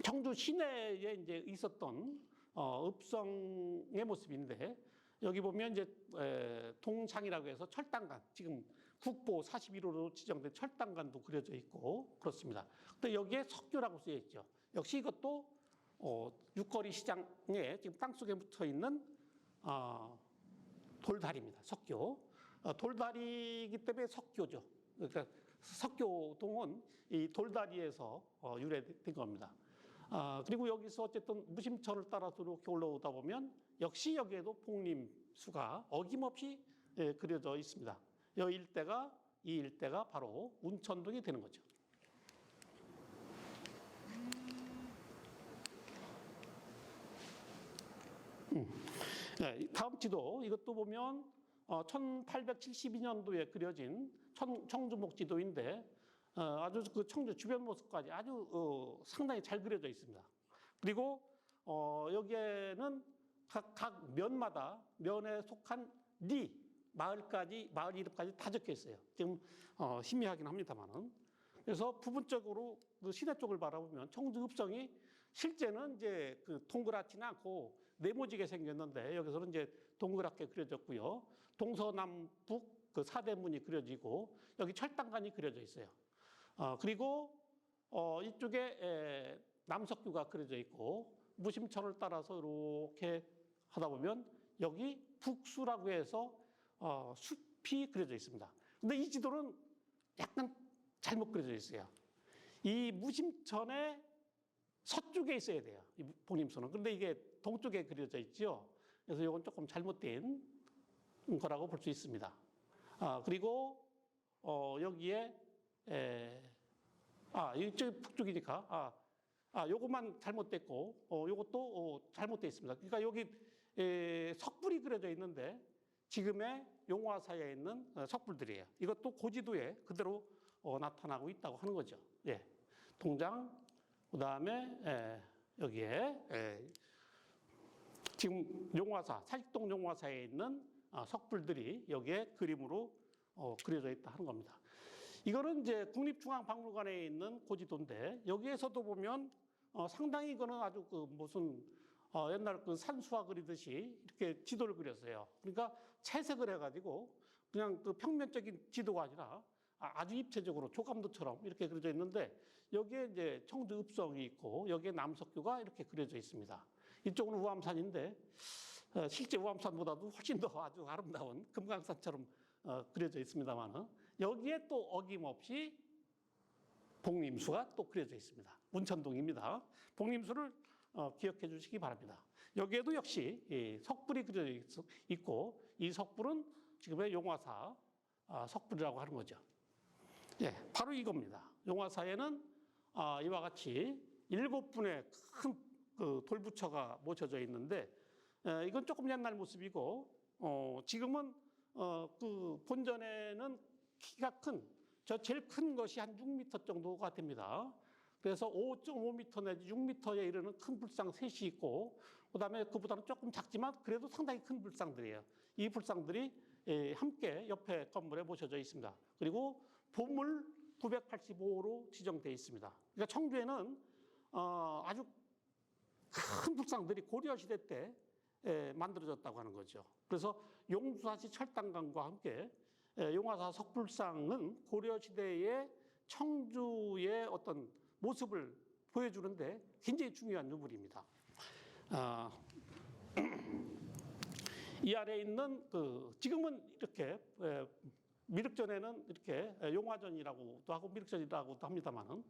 청주 시내에 이제 있었던 읍성의 모습인데 여기 보면 이제 동창이라고 해서 철당간 지금 국보 41호로 지정된 철당간도 그려져 있고 그렇습니다. 근데 여기에 석교라고 쓰여 있죠. 역시 이것도 육거리 시장에 지금 땅속에 붙어 있는 돌다리입니다. 석교. 돌다리이기 때문에 석교죠. 그러니까 석교동은 이 돌다리에서 유래된 겁니다. 그리고 여기서 어쨌든 무심천을 따라서 이렇게 올라오다 보면 역시 여기에도 복림수가 어김없이 그려져 있습니다. 이 일대가 바로 운천동이 되는 거죠. 다음 지도 이것도 보면 1872년도에 그려진 청주목 지도인데 아주 그 청주 주변 모습까지 아주 상당히 잘 그려져 있습니다. 그리고 여기에는 각 면마다 면에 속한 마을 이름까지 다 적혀 있어요. 지금 희미하긴 합니다만은 그래서 부분적으로 그 시내 쪽을 바라보면 청주 읍성이 실제는 이제 그 동그랗지는 않고 네모지게 생겼는데 여기서는 이제 동그랗게 그려졌고요. 동서남북 그 사대문이 그려지고 여기 철당간이 그려져 있어요. 그리고 이쪽에 남석규가 그려져 있고 무심천을 따라서 이렇게 하다 보면 여기 북수라고 해서 숲이 그려져 있습니다. 근데 이 지도는 약간 잘못 그려져 있어요. 이 무심천의 서쪽에 있어야 돼요. 이 복림수는. 그런데 이게 동쪽에 그려져 있죠. 그래서 이건 조금 잘못된 거라고 볼 수 있습니다. 그리고 여기에 이쪽 북쪽이니까 요것만 잘못됐고 요것도 잘못되어 있습니다. 그러니까 여기 석불이 그려져 있는데 지금의 용화사에 있는 석불들이에요. 이것도 고지도에 그대로 나타나고 있다고 하는 거죠. 예. 동장, 그 다음에 여기에 지금 용화사, 사직동 용화사에 있는 석불들이 여기에 그림으로 그려져 있다 하는 겁니다. 이거는 이제 국립중앙박물관에 있는 고지도인데 여기에서도 보면 상당히 이거는 아주 그 무슨 옛날 그 산수화 그리듯이 이렇게 지도를 그렸어요. 그러니까 채색을 해가지고 그냥 그 평면적인 지도가 아니라 아주 입체적으로 조감도처럼 이렇게 그려져 있는데 여기에 이제 청주 읍성이 있고 여기에 남석규가 이렇게 그려져 있습니다. 이쪽은 우암산인데 실제 우암산보다도 훨씬 더 아주 아름다운 금강산처럼 그려져 있습니다만은 여기에 또 어김없이 복림수가 또 그려져 있습니다. 운천동입니다. 복림수를 기억해 주시기 바랍니다. 여기에도 역시 석불이 그려져 있고 이 석불은 지금의 용화사 석불이라고 하는 거죠. 예, 바로 이겁니다. 용화사에는 이와 같이 7분의 큰 그 돌부처가 모셔져 있는데 이건 조금 옛날 모습이고 지금은 그 본전에는 키가 큰 저 제일 큰 것이 한 6m 정도가 됩니다. 그래서 5.5m 내지 6m에 이르는 큰 불상 셋이 있고 그다음에 그보다는 조금 작지만 그래도 상당히 큰 불상들이에요. 이 불상들이 함께 옆에 건물에 모셔져 있습니다. 그리고 보물 985호로 지정되어 있습니다. 그러니까 청주에는 아주 큰 불상들이 고려시대 때 만들어졌다고 하는 거죠. 그래서 용두사시 철당강과 함께 용화사 석불상은 고려시대의 청주의 어떤 모습을 보여주는데 굉장히 중요한 유물입니다. 이 아래에 있는 지금은 이렇게 미륵전에는 이렇게 용화전이라고도 하고 미륵전이라고도 합니다만은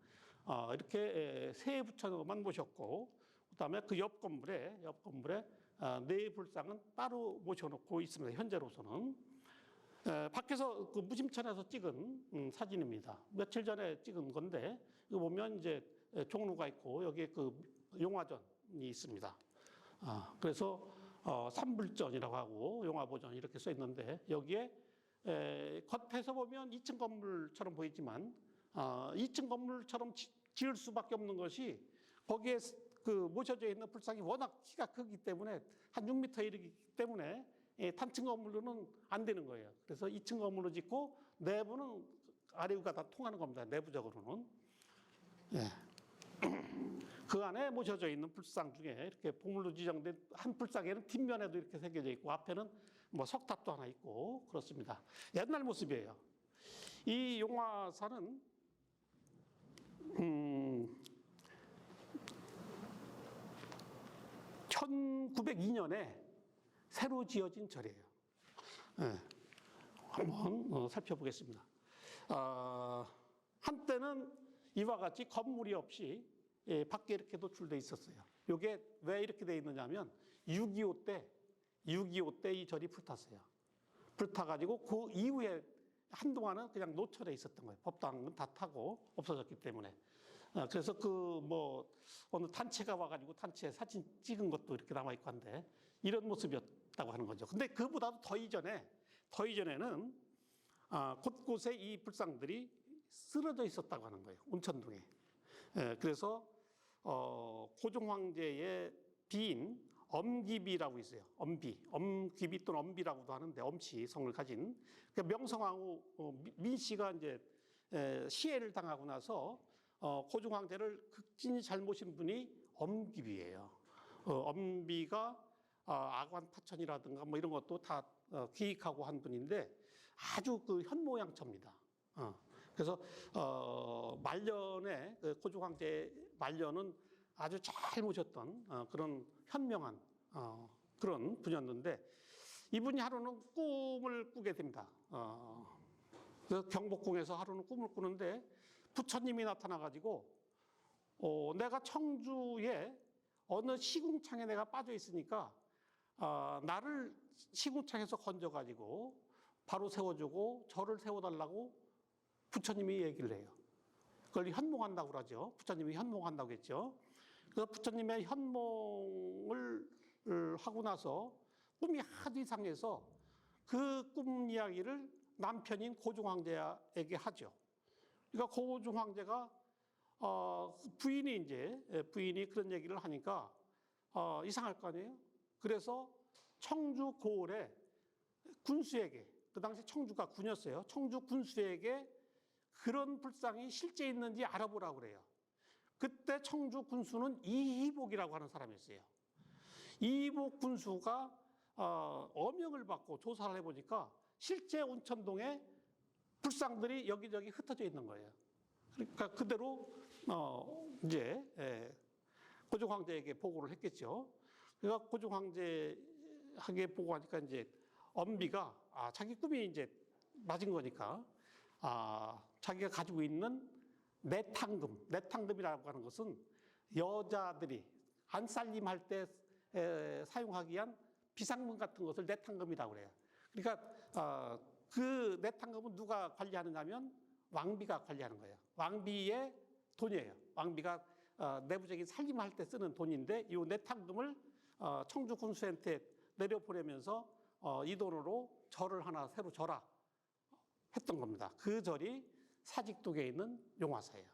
이렇게 세 부처만 모셨고 그다음에 그 옆 건물에 네 불상은 따로 모셔놓고 있습니다. 현재로서는 밖에서 그 무심천에서 찍은 사진입니다. 며칠 전에 찍은 건데 이거 보면 이제 종로가 있고 여기에 그 용화전이 있습니다. 그래서 삼불전이라고 하고 용화보전 이렇게 써 있는데 여기에 겉에서 보면 2층 건물처럼 보이지만 2층 건물처럼 지을 수밖에 없는 것이 거기에 그 모셔져 있는 불상이 워낙 키가 크기 때문에 한 6m 이르기 때문에 단층 건물로는 안 되는 거예요. 그래서 2층 건물로 짓고 내부는 아래위가 다 통하는 겁니다. 내부적으로는. 그 안에 모셔져 있는 불상 중에 이렇게 보물로 지정된 한 불상에는 뒷면에도 이렇게 새겨져 있고 앞에는 뭐 석탑도 하나 있고 그렇습니다. 옛날 모습이에요. 이 용화사는 1902년에 새로 지어진 절이에요. 한번 살펴보겠습니다. 한때는 이와 같이 건물이 없이 밖에 이렇게 노출돼 있었어요. 이게 왜 이렇게 돼 있느냐면 6.25 때 이 절이 불탔어요. 불타가지고 그 이후에 한동안은 그냥 노출돼 있었던 거예요. 법당은 다 타고 없어졌기 때문에. 그래서 어느 단체가 와가지고 단체 사진 찍은 것도 이렇게 남아있고 한데 이런 모습이었다고 하는 거죠. 근데 그보다도 더 이전에는 곳곳에 이 불상들이 쓰러져 있었다고 하는 거예요. 온천동에. 그래서 고종 황제의 비인 엄기비라고 있어요. 엄기비 또는 엄비라고도 하는데 엄씨 성을 가진 명성황후 민씨가 이제 시해를 당하고 나서 고종 황제를 극진히 잘 모신 분이 엄비비예요. 엄비가 아관 파천이라든가 뭐 이런 것도 다 기획하고 한 분인데 아주 그 현모양처입니다. 그래서 말년에 고종 황제 말년은 아주 잘 모셨던 그런 현명한 그런 분이었는데 이분이 하루는 꿈을 꾸게 됩니다. 그래서 경복궁에서 하루는 꿈을 꾸는데 부처님이 나타나가지고 내가 청주에 어느 시궁창에 내가 빠져 있으니까 나를 시궁창에서 건져가지고 바로 세워주고 저를 세워달라고 부처님이 얘기를 해요. 그걸 현몽한다고 그러죠. 부처님이 현몽한다고 했죠. 그래서 부처님의 현몽을 하고 나서 꿈이 하도 이상해서 그 꿈 이야기를 남편인 고종 황제에게 하죠. 그러니까 고종 황제가 부인이 그런 얘기를 하니까 이상할 거 아니에요. 그래서 청주 고을에 군수에게, 그 당시 청주가 군이었어요. 청주 군수에게 그런 불상이 실제 있는지 알아보라고 그래요. 그때 청주 군수는 이희복이라고 하는 사람이었어요. 이희복 군수가 어명을 받고 조사를 해보니까 실제 온천동에 불상들이 여기저기 흩어져 있는 거예요. 그러니까 그대로 이제 고종 황제에게 보고를 했겠죠. 그러니까 고종 황제에게 보고하니까 이제 엄비가 자기 꿈이 이제 맞은 거니까 자기가 가지고 있는 내탕금이라고 하는 것은 여자들이 안살림할 때 사용하기 위한 비상금 같은 것을 내탕금이라고 그래요. 그러니까 그 내탕금은 누가 관리하느냐면 왕비가 관리하는 거예요. 왕비의 돈이에요. 왕비가 내부적인 살림할 때 쓰는 돈인데 이 내탕금을 청주 군수한테 내려보내면서 이 돈으로 절을 하나 새로 절하 했던 겁니다. 그 절이 사직동에 있는 용화사예요.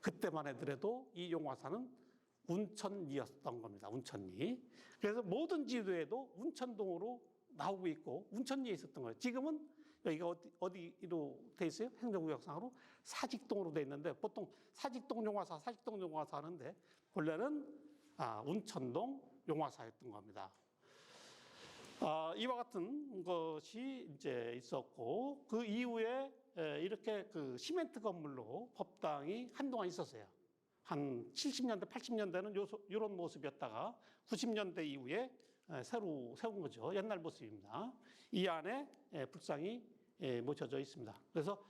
그때만 해도 이 용화사는 운천리였던 겁니다. 운천리. 그래서 모든 지도에도 운천동으로 나오고 있고 운천리에 있었던 거예요. 지금은 여기가 어디로 돼 있어요? 행정구역상으로 사직동으로 돼 있는데 보통 사직동 용화사 하는데 원래는 운천동 용화사였던 겁니다. 이와 같은 것이 이제 있었고 그 이후에 이렇게 그 시멘트 건물로 법당이 한동안 있었어요. 한 70년대, 80년대는 이런 모습이었다가 90년대 이후에 새로 세운 거죠. 옛날 모습입니다. 이 안에 불상이 모셔져 있습니다. 그래서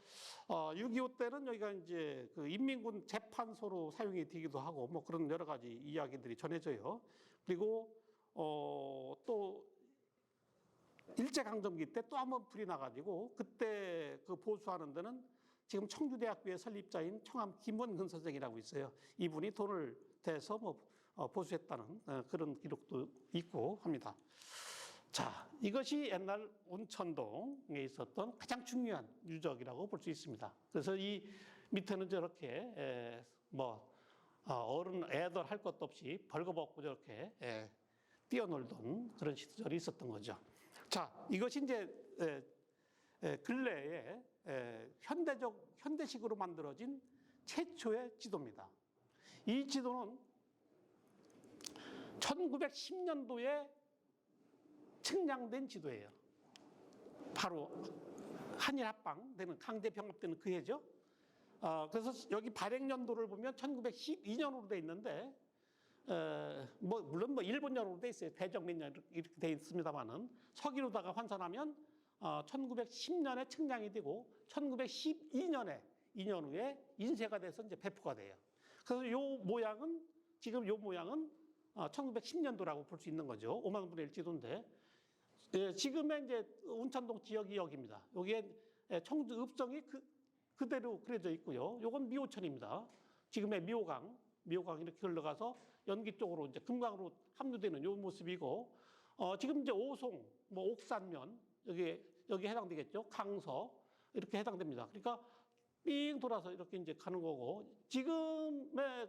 6.25 때는 여기가 이제 그 인민군 재판소로 사용이 되기도 하고 뭐 그런 여러 가지 이야기들이 전해져요. 그리고 또 일제강점기 때 또 한번 불이 나가지고 그때 그 보수하는 데는 지금 청주대학교의 설립자인 청암 김원근 선생이라고 있어요. 이분이 돈을 대서 보수했다는 그런 기록도 있고 합니다. 자, 이것이 옛날 운천동에 있었던 가장 중요한 유적이라고 볼 수 있습니다. 그래서 이 밑에는 저렇게 어른 애들 할 것도 없이 벌거벗고 저렇게 뛰어놀던 그런 시절이 있었던 거죠. 자, 이것이 이제 근래에 현대식으로 만들어진 최초의 지도입니다. 이 지도는 1910년도에 측량된 지도예요. 바로 한일 합방 되는 강제 병합되는 그 해죠. 그래서 여기 발행년도를 보면 1912년으로 돼 있는데 물론 일본년으로 돼 있어요. 대정민년 이렇게 돼 있습니다만은 서기로다가 환산하면 1910년에 측량이 되고 1912년에 2년 후에 인쇄가 돼서 이제 배포가 돼요. 그래서 지금 요 모양은 1910년도라고 볼 수 있는 거죠. 5만 분의 1 지도인데 지금의 이제 운천동 지역이 여기입니다. 여기에 청주 읍성이 그대로 그려져 있고요. 요건 미호천입니다. 지금의 미호강 이렇게 흘러가서 연기 쪽으로 이제 금강으로 합류되는 요 모습이고 지금 이제 오송, 옥산면 여기 해당되겠죠. 강서 이렇게 해당됩니다. 그러니까 삥 돌아서 이렇게 이제 가는 거고 지금의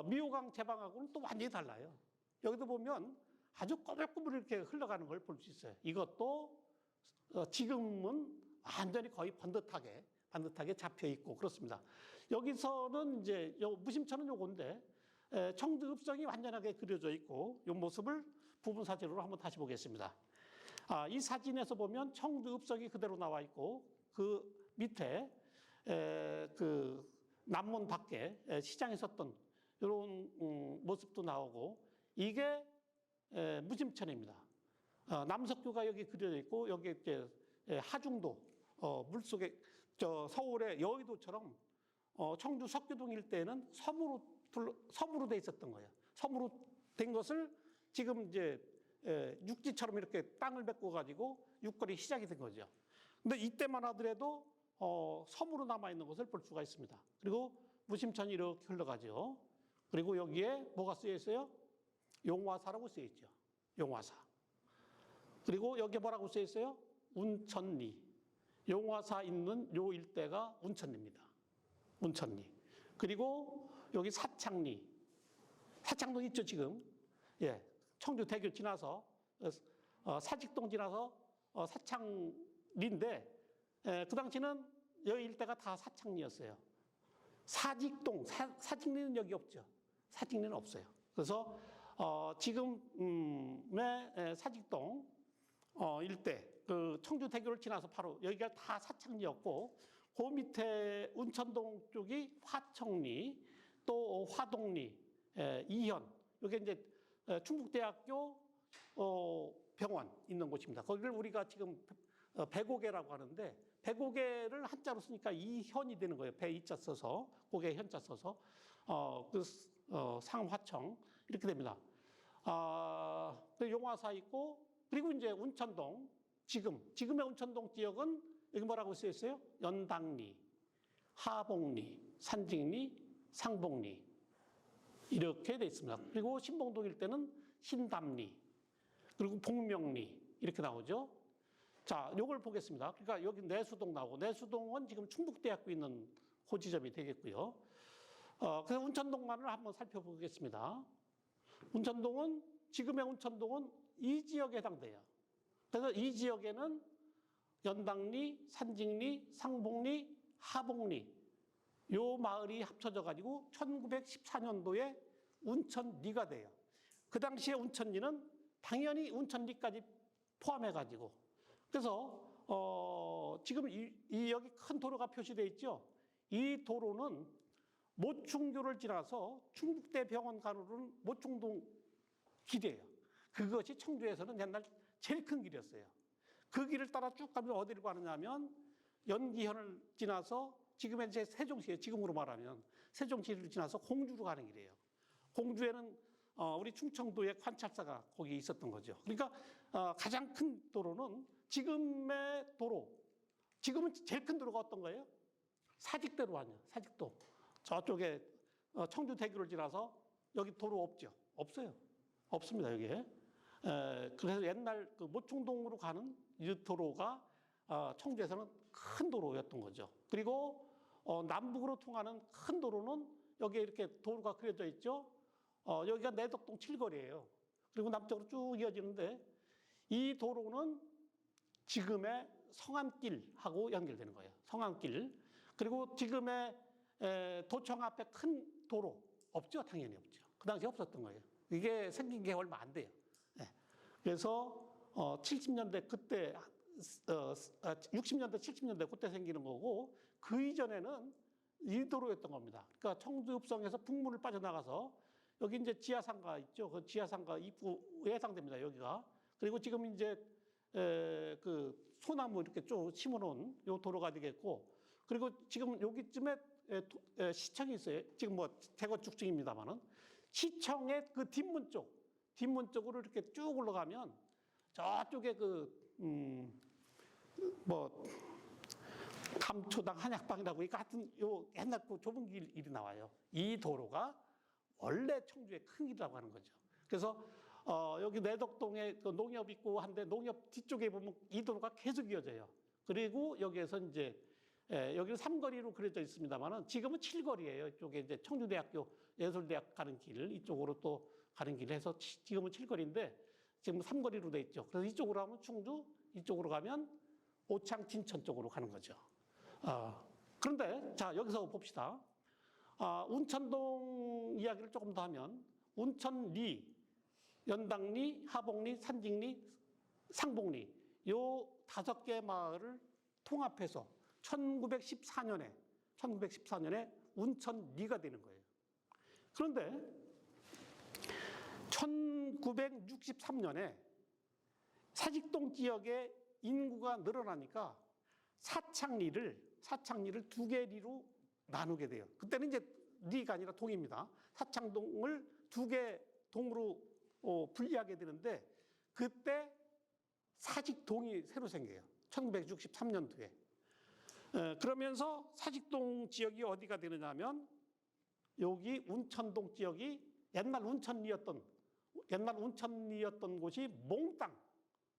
미호강 제방하고는 또 완전히 달라요. 여기도 보면 아주 꼬불꼬불 이렇게 흘러가는 걸 볼 수 있어요. 이것도 지금은 완전히 거의 번듯하게 반듯하게 잡혀 있고 그렇습니다. 여기서는 이제 무심천은 요건데 청주 읍성이 완전하게 그려져 있고 이 모습을 부분 사진으로 한번 다시 보겠습니다. 이 사진에서 보면 청주 읍성이 그대로 나와 있고 그 밑에 그 남문 밖에 시장에 섰던 이런 모습도 나오고 이게 무심천입니다. 남석교가 여기 그려져 있고 여기 이제 하중도 물속에 서울의 여의도처럼 청주 석교동 일대에는 섬으로 돼 있었던 거예요. 섬으로 된 것을 지금 이제 육지처럼 이렇게 땅을 메꿔 가지고 육거리 시작이 된 거죠. 근데 이때만 하더라도 섬으로 남아 있는 것을 볼 수가 있습니다. 그리고 무심천이 이렇게 흘러가죠. 그리고 여기에 뭐가 쓰여 있어요? 용화사라고 쓰여 있죠. 용화사. 그리고 여기에 뭐라고 쓰여 있어요? 운천리. 용화사 있는 요 일대가 운천리입니다. 운천리. 그리고 여기 사창리. 사창동 있죠, 지금. 예. 청주대교 지나서, 사직동 지나서 사창리인데, 그 당시는 여기 일대가 다 사창리였어요. 사직동, 사직리는 여기 없죠. 사직리는 없어요. 그래서, 지금의 사직동, 일대, 그 청주대교를 지나서 바로 여기가 다 사창리였고, 그 밑에 운천동 쪽이 화청리, 또 화동리, 이현, 이게 이제 충북대학교 병원 있는 곳입니다. 거기를 우리가 지금 배고개라고 하는데 배고개를 한자로 쓰니까 이현이 되는 거예요. 배 이자 써서 고개 현자 써서 상화청 이렇게 됩니다. 용화사 있고 그리고 이제 운천동 지금의 운천동 지역은 여기 뭐라고 쓰여 있어요? 연당리, 하봉리, 산직리, 상봉리 이렇게 돼 있습니다. 그리고 신봉동 일대는 신담리, 그리고 복명리 이렇게 나오죠. 자, 요걸 보겠습니다. 그러니까 여기 내수동 나오고 내수동은 지금 충북대학교 있는 호지점이 되겠고요. 그래서 운천동만을 한번 살펴보겠습니다. 운천동은 지금의 운천동은 이 지역에 해당돼요. 그래서 이 지역에는 연당리, 산직리, 상봉리, 하봉리 요 마을이 합쳐져 가지고 1914년도에 운천리가 돼요. 그 당시에 운천리는 당연히 운천리까지 포함해 가지고 그래서 지금 이 여기 큰 도로가 표시되어 있죠. 이 도로는 모충교를 지나서 충북대 병원 가는 모충동 길이에요. 그것이 청주에서는 옛날 제일 큰 길이었어요. 그 길을 따라 쭉 가면 어디를 가느냐면 연기현을 지나서 지금의 이제 세종시에 지금으로 말하면 세종시를 지나서 공주로 가는 길이에요. 공주에는 우리 충청도의 관찰사가 거기 있었던 거죠. 그러니까 가장 큰 도로는 지금의 도로, 지금은 제일 큰 도로가 어떤 거예요? 사직대로 아니에요. 사직도. 저쪽에 청주대교를 지나서 여기 도로 없죠. 없어요. 없습니다, 여기에. 그래서 옛날 그 모충동으로 가는 이 도로가 청주에서는 큰 도로였던 거죠. 그리고 남북으로 통하는 큰 도로는 여기에 이렇게 도로가 그려져 있죠. 여기가 내덕동 7거리예요. 그리고 남쪽으로 쭉 이어지는데 이 도로는 지금의 성안길하고 연결되는 거예요. 성안길. 그리고 지금의 도청 앞에 큰 도로 없죠? 당연히 없죠. 그 당시에 없었던 거예요. 이게 생긴 게 얼마 안 돼요. 네. 그래서 70년대 그때 60년대 70년대 그때 생기는 거고 그 이전에는 이 도로였던 겁니다. 그러니까 청주읍성에서 북문을 빠져나가서 여기 이제 지하상가 있죠. 그 지하상가 입구에 해당됩니다. 여기가. 그리고 지금 이제 그 소나무 이렇게 쭉 심어놓은 요 도로가 되겠고, 그리고 지금 여기쯤에 시청이 있어요. 지금 뭐 대건축 중입니다만은 시청의 그 뒷문 쪽으로 이렇게 쭉 올라가면 저쪽에 뭐 감초당 한약방이라고 이 같은 요 옛날 그 좁은 길이 나와요. 이 도로가 원래 청주의 큰 길이라고 하는 거죠. 그래서 여기 내덕동에 그 농협 있고 한데 농협 뒤쪽에 보면 이 도로가 계속 이어져요. 그리고 여기에서 이제 여기는 3거리로 그려져 있습니다만은 지금은 7거리예요. 이쪽에 이제 청주대학교 예술대학 가는 길 이쪽으로 또 가는 길 해서 지금은 7거리인데 지금 3거리로 돼 있죠. 그래서 이쪽으로 가면 충주, 이쪽으로 가면 오창 진천 쪽으로 가는 거죠. 그런데 자, 여기서 봅시다. 운천동 이야기를 조금 더 하면 운천리, 연당리, 하봉리, 산직리, 상봉리 요 5개 마을을 통합해서 1914년에 운천리가 되는 거예요. 그런데 1963년에 사직동 지역의 인구가 늘어나니까 사창리를 2개 리로 나누게 돼요. 그때는 이제 리가 아니라 동입니다. 사창동을 2개 동으로 분리하게 되는데 그때 사직동이 새로 생겨요. 1963년도에. 그러면서 사직동 지역이 어디가 되느냐면 여기 운천동 지역이 옛날 운천리였던 곳이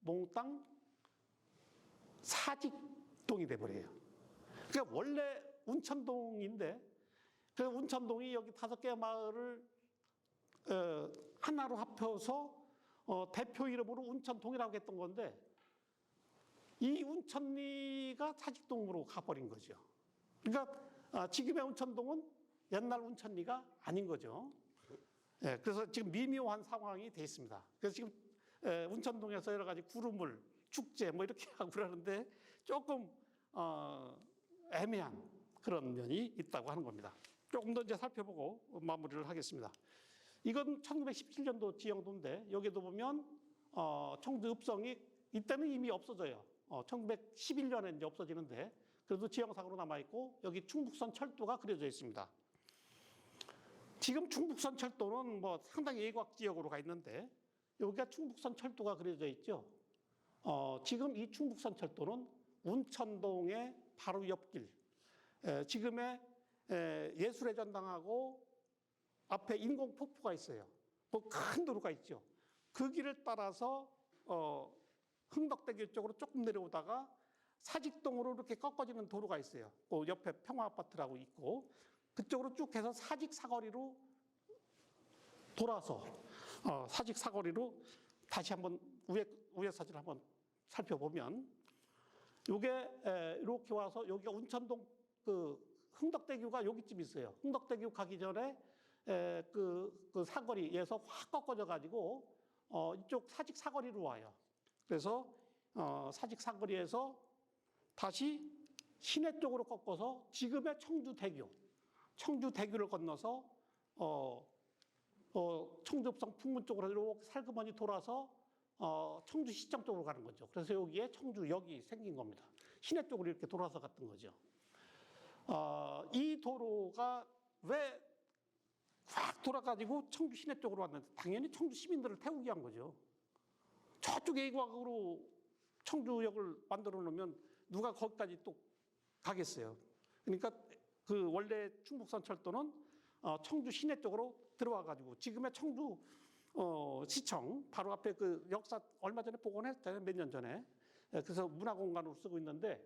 몽땅 사직동이 돼버려요. 그러니까 원래 운천동인데 그 운천동이 여기 5개 마을을 하나로 합쳐서 대표 이름으로 운천동이라고 했던 건데 이 운천리가 사직동으로 가버린 거죠. 그러니까 지금의 운천동은 옛날 운천리가 아닌 거죠. 그래서 지금 미묘한 상황이 돼 있습니다. 그래서 지금 운천동에서 여러 가지 구름물, 축제 뭐 이렇게 하고 그러는데 조금 애매한 그런 면이 있다고 하는 겁니다. 조금 더 이제 살펴보고 마무리를 하겠습니다. 이건 1917년도 지형도인데 여기도 보면 청주 읍성이 이때는 이미 없어져요. 1911년에 이제 없어지는데 그래도 지형상으로 남아있고 여기 충북선 철도가 그려져 있습니다. 지금 충북선 철도는 뭐 상당히 예곽 지역으로 가 있는데 여기가 충북선 철도가 그려져 있죠. 지금 이 충북선 철도는 운천동의 바로 옆길, 지금의 예술의 전당하고 앞에 인공폭포가 있어요. 뭐 큰 도로가 있죠. 그 길을 따라서 흥덕대교 쪽으로 조금 내려오다가 사직동으로 이렇게 꺾어지는 도로가 있어요. 그 옆에 평화아파트라고 있고 그쪽으로 쭉 해서 사직사거리로 돌아서 사직사거리로 다시 한번 위에 사진을 한번 살펴보면 이게 이렇게 와서 여기가 운천동 그 흥덕대교가 여기쯤 있어요. 흥덕대교 가기 전에 그 사거리에서 확 꺾어져 가지고 이쪽 사직사거리로 와요. 그래서 사직사거리에서 다시 시내 쪽으로 꺾어서 지금의 청주대교를 건너서 청주읍성 풍문 쪽으로 이렇게 살그머니 돌아서 청주시청 쪽으로 가는 거죠. 그래서 여기에 청주역이 생긴 겁니다. 시내 쪽으로 이렇게 돌아서 갔던 거죠. 이 도로가 왜 확 돌아가지고 청주 시내 쪽으로 왔는데 당연히 청주 시민들을 태우기 위한 거죠. 저쪽 외곽으로 청주역을 만들어 놓으면 누가 거기까지 또 가겠어요. 그러니까 그 원래 충북선 철도는 청주 시내 쪽으로 들어와 가지고 지금의 청주 시청 바로 앞에 그 역사 얼마 전에 복원했잖아요. 몇 년 전에. 그래서 문화공간으로 쓰고 있는데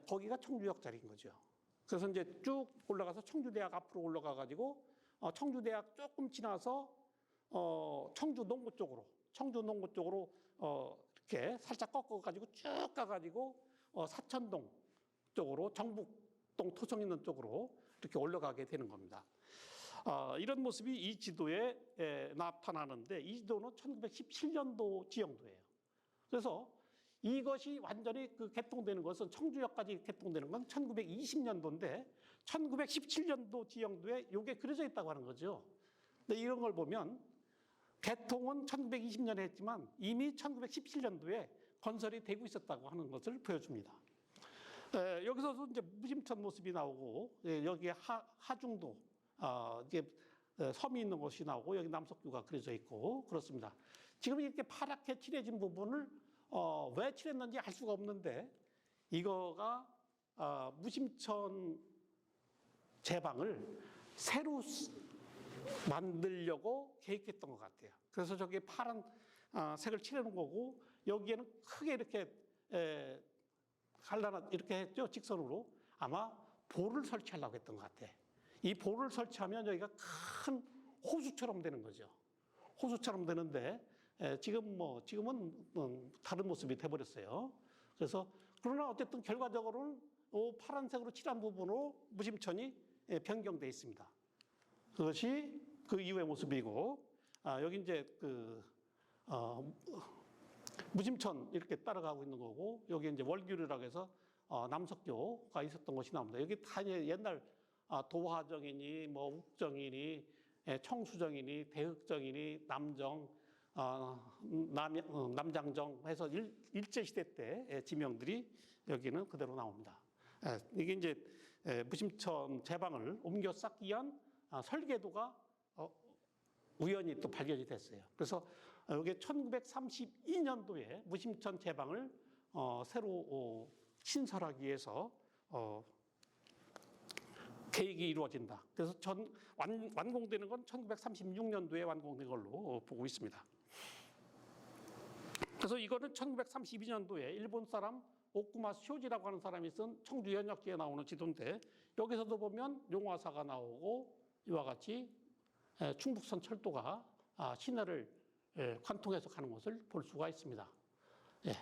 거기가 청주역 자리인 거죠. 그래서 이제 쭉 올라가서 청주대학 앞으로 올라가 가지고 청주대학 조금 지나서 청주농구 쪽으로 이렇게 살짝 꺾어 가지고 쭉 가 가지고 사천동 쪽으로 정북동 토성 있는 쪽으로 이렇게 올라가게 되는 겁니다. 이런 모습이 이 지도에 나타나는데 이 지도는 1917년도 지형도예요. 그래서 이것이 완전히 그 개통되는 것은 청주역까지 개통되는 건 1920년도인데 1917년도 지형도에 이게 그려져 있다고 하는 거죠. 근데 이런 걸 보면 개통은 1920년에 했지만 이미 1917년도에 건설이 되고 있었다고 하는 것을 보여줍니다. 여기서도 이제 무심천 모습이 나오고 여기에 하중도 이게 섬이 있는 곳이 나오고 여기 남석교가 그려져 있고 그렇습니다. 지금 이렇게 파랗게 칠해진 부분을 왜 칠했는지 알 수가 없는데 이거가 무심천 제방을 새로 만들려고 계획했던 것 같아요. 그래서 저기 파란 색을 칠해놓은 거고 여기에는 크게 이렇게 갈라놔 이렇게 했죠. 직선으로 아마 볼을 설치하려고 했던 것 같아. 이 볼을 설치하면 여기가 큰 호수처럼 되는 거죠. 호수처럼 되는데 지금은 다른 모습이 돼버렸어요. 그래서 그러나 어쨌든 결과적으로는 파란색으로 칠한 부분으로 무심천이 변경되어 있습니다. 그것이 그 이후의 모습이고, 여기 이제 무심천 이렇게 따라가고 있는 거고, 여기 이제 월규리라고 해서 남석교가 있었던 것이 나옵니다. 여기 다 옛날 도화정이니 뭐 욱정이니 청수정이니 대흑정이니 남정, 남장정 해서 일제시대 때 지명들이 여기는 그대로 나옵니다. 이게 이제 무심천 제방을 옮겨 쌓기 위한 설계도가 우연히 또 발견이 됐어요. 그래서 이게 1932년도에 무심천 제방을 새로 신설하기 위해서 계획이 이루어진다. 그래서 완공되는 건 1936년도에 완공된 걸로 보고 있습니다. 그래서 이거는 1932년도에 일본 사람 오쿠마 쇼지라고 하는 사람이 쓴 청주 연역기에 나오는 지도인데, 여기서도 보면 용화사가 나오고 이와 같이 충북선 철도가 시내를 관통해서 가는 것을 볼 수가 있습니다. 예.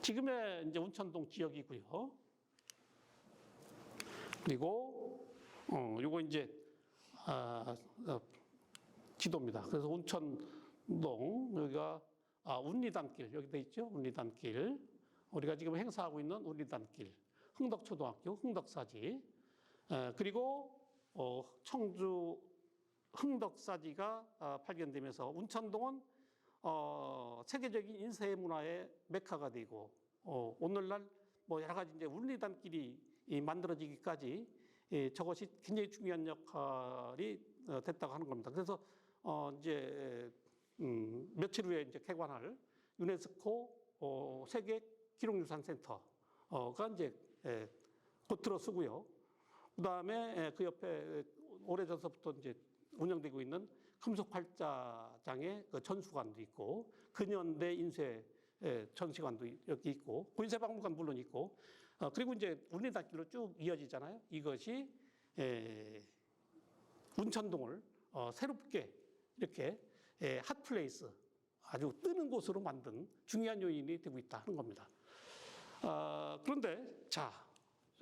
지금의 이제 운천동 지역이고요. 그리고 요거 이제 지도입니다. 그래서 운천동 여기가 운리단길 여기 돼 있죠. 운리단길, 우리가 지금 행사하고 있는 운리단길, 흥덕초등학교, 흥덕사지, 그리고 청주 흥덕사지가 발견되면서 운천동은 세계적인 인쇄 문화의 메카가 되고, 오늘날 뭐 여러 가지 이제 운리단길이 만들어지기까지 저것이 굉장히 중요한 역할이 됐다고 하는 겁니다. 그래서 이제 며칠 후에 이제 개관할 유네스코 세계 기록유산센터가 이제 곧 들어서고요. 그다음에 그 옆에 오래전서부터 이제 운영되고 있는 금속팔자장의 그 전수관도 있고, 근현대 인쇄 전시관도 여기 있고, 고인쇄박물관 물론 있고, 그리고 이제 운리단길로 쭉 이어지잖아요. 이것이 운천동을 새롭게 이렇게 핫플레이스, 아주 뜨는 곳으로 만든 중요한 요인이 되고 있다 하는 겁니다. 그런데 자,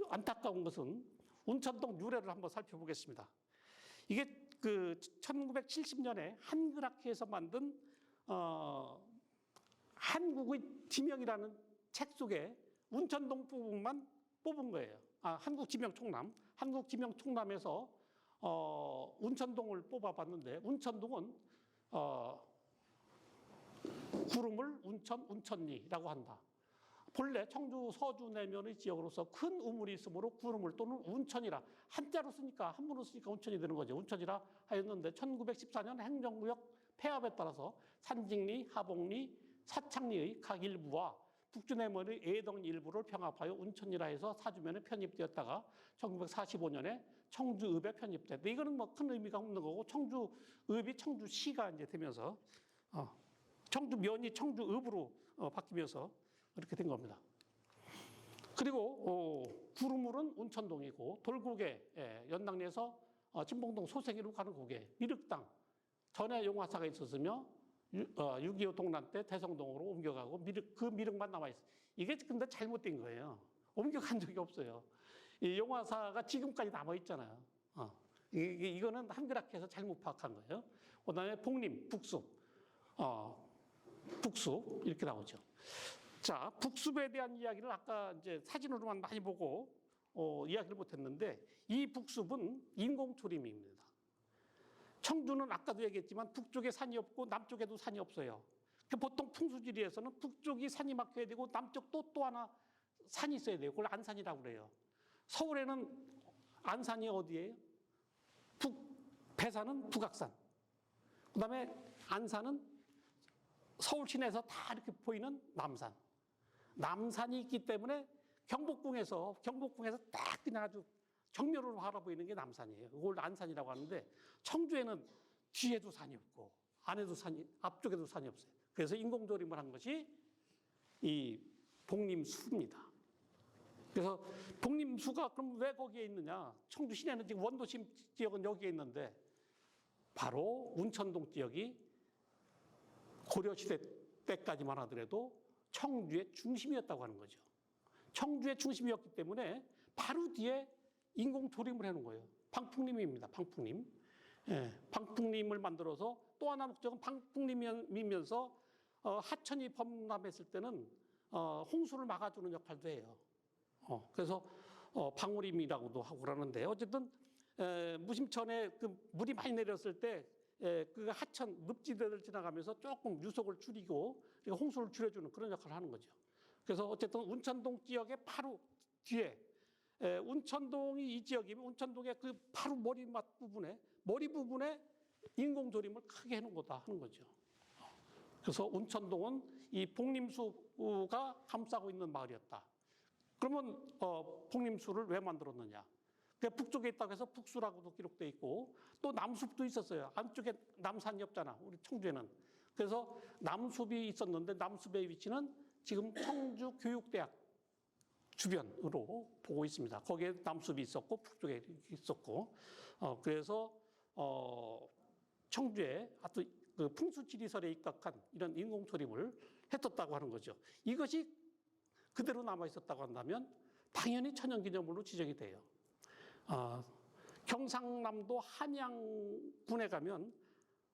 안타까운 것은 운천동 유래를 한번 살펴보겠습니다. 이게 그 1970년에 한글학회에서 만든 한국의 지명이라는 책 속에 운천동 부분만 뽑은 거예요. 한국지명총람, 한국지명총람에서 운천동을 뽑아봤는데, 운천동은 구름을 운천, 운천리라고 한다. 본래 청주 서주 내면의 지역으로서 큰 우물이 있으므로 구름을 또는 운천이라, 한자로 쓰니까 한문으로 쓰니까 운천이 되는 거죠. 운천이라 하였는데 1914년 행정구역 폐합에 따라서 산직리, 하복리, 사창리의 각 일부와 북주 내면의 애동 일부를 병합하여 운천이라 해서 사주면에 편입되었다가 1945년에 청주읍에 편입됐다. 이거는 뭐 큰 의미가 없는 거고, 청주읍이 청주시가 이제 되면서 청주면이 청주읍으로 바뀌면서 그렇게 된 겁니다. 그리고 구루물은 운천동이고, 돌고개, 연당리에서 진봉동 소세기로 가는 고개, 미륵당 전에 용화사가 있었으며 6.25 동란 때 대성동으로 옮겨가고 그 미륵만 남아있어요. 이게 근데 잘못된 거예요. 옮겨간 적이 없어요. 이 용화사가 지금까지 남아있잖아요. 이거는 한글학회에서 잘못 파악한 거예요. 그 다음에 복림, 북숲, 북숲 이렇게 나오죠. 자, 북숲에 대한 이야기를 아까 이제 사진으로만 많이 보고 이야기를 못했는데, 이 북숲은 인공초림입니다. 청주는 아까도 얘기했지만 북쪽에 산이 없고 남쪽에도 산이 없어요. 보통 풍수지리에서는 북쪽이 산이 막혀야 되고 남쪽도 또 하나 산이 있어야 돼요. 그걸 안산이라고 그래요. 서울에는 안산이 어디예요? 배산은 북악산. 그다음에 안산은 서울 시내에서 다 이렇게 보이는 남산. 남산이 있기 때문에 경복궁에서 딱 그냥 아주 정면으로 바라보이는 게 남산이에요. 그걸 안산이라고 하는데, 청주에는 뒤에도 산이 없고 앞쪽에도 산이 없어요. 그래서 인공조림을 한 것이 이 복림수입니다. 그래서 복림수가 그럼 왜 거기에 있느냐? 청주 시내는 지금 원도심 지역은 여기에 있는데, 바로 운천동 지역이 고려시대 때까지만 하더라도 청주의 중심이었다고 하는 거죠. 청주의 중심이었기 때문에 바로 뒤에 인공 조림을 해놓은 거예요. 방풍림입니다. 방풍림. 예, 방풍림을 만들어서 또 하나 목적은 방풍림이면서 하천이 범람했을 때는 홍수를 막아주는 역할도 해요. 그래서 방울림이라고도 하고 그러는데 어쨌든 무심천에 그 물이 많이 내렸을 때 그 하천 늪지대를 지나가면서 조금 유속을 줄이고 홍수를 줄여주는 그런 역할을 하는 거죠. 그래서 어쨌든 운천동 지역의 바로 뒤에 운천동이 이 지역이면 운천동의 그 바로 머리 부분에 인공조림을 크게 해놓은 거다 하는 거죠. 그래서 운천동은 이 복림수가 감싸고 있는 마을이었다. 그러면 복림수를 왜 만들었느냐? 북쪽에 있다고 해서 북수라고도 기록돼 있고 또 남숲도 있었어요. 안쪽에 남산이 없잖아. 우리 청주에는. 그래서 남숲이 있었는데 남숲의 위치는 지금 청주교육대학 주변으로 보고 있습니다. 거기에 남숲이 있었고 북쪽에 있었고 그래서 청주에 하여튼 그 풍수지리설에 입각한 이런 인공조림을 했었다고 하는 거죠. 이것이 그대로 남아 있었다고 한다면 당연히 천연기념물로 지정이 돼요. 경상남도 한양군에 가면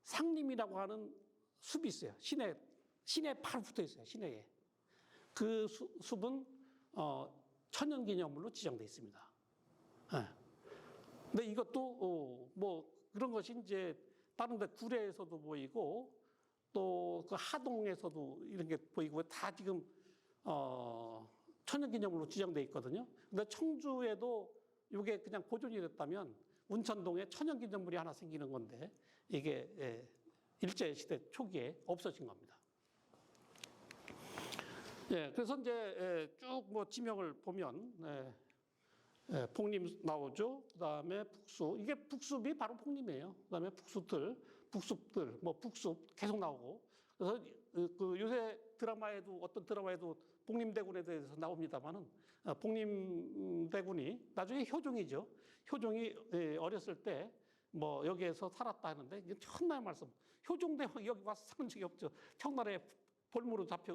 상림이라고 하는 숲이 있어요. 시내에 바로 붙어 있어요. 시내에. 그 숲은 천연기념물로 지정돼 있습니다. 근데 이것도 뭐 그런 것이 이제 다른 데 구례에서도 보이고 또 그 하동에서도 이런 게 보이고 다 지금 천연기념물로 지정돼 있거든요. 근데 청주에도 이게 그냥 보존이 됐다면 운천동에 천연기념물이 하나 생기는 건데 이게 일제시대 초기에 없어진 겁니다. 예, 그래서 이제 쭉 뭐 지명을 보면 복림 나오죠. 그다음에 북수, 이게 북숲이 바로 복림이에요. 그다음에 북숲들, 뭐 북숲 계속 나오고. 그래서 그 요새 드라마에도 어떤 드라마에도 복림대군에 대해서 나옵니다만은 복림대군이 나중에 효종이죠. 효종이 어렸을 때 뭐 여기에서 살았다 하는데 이게 천나의 말씀. 효종대왕이 여기 와서 사는 적이 없죠. 청나라에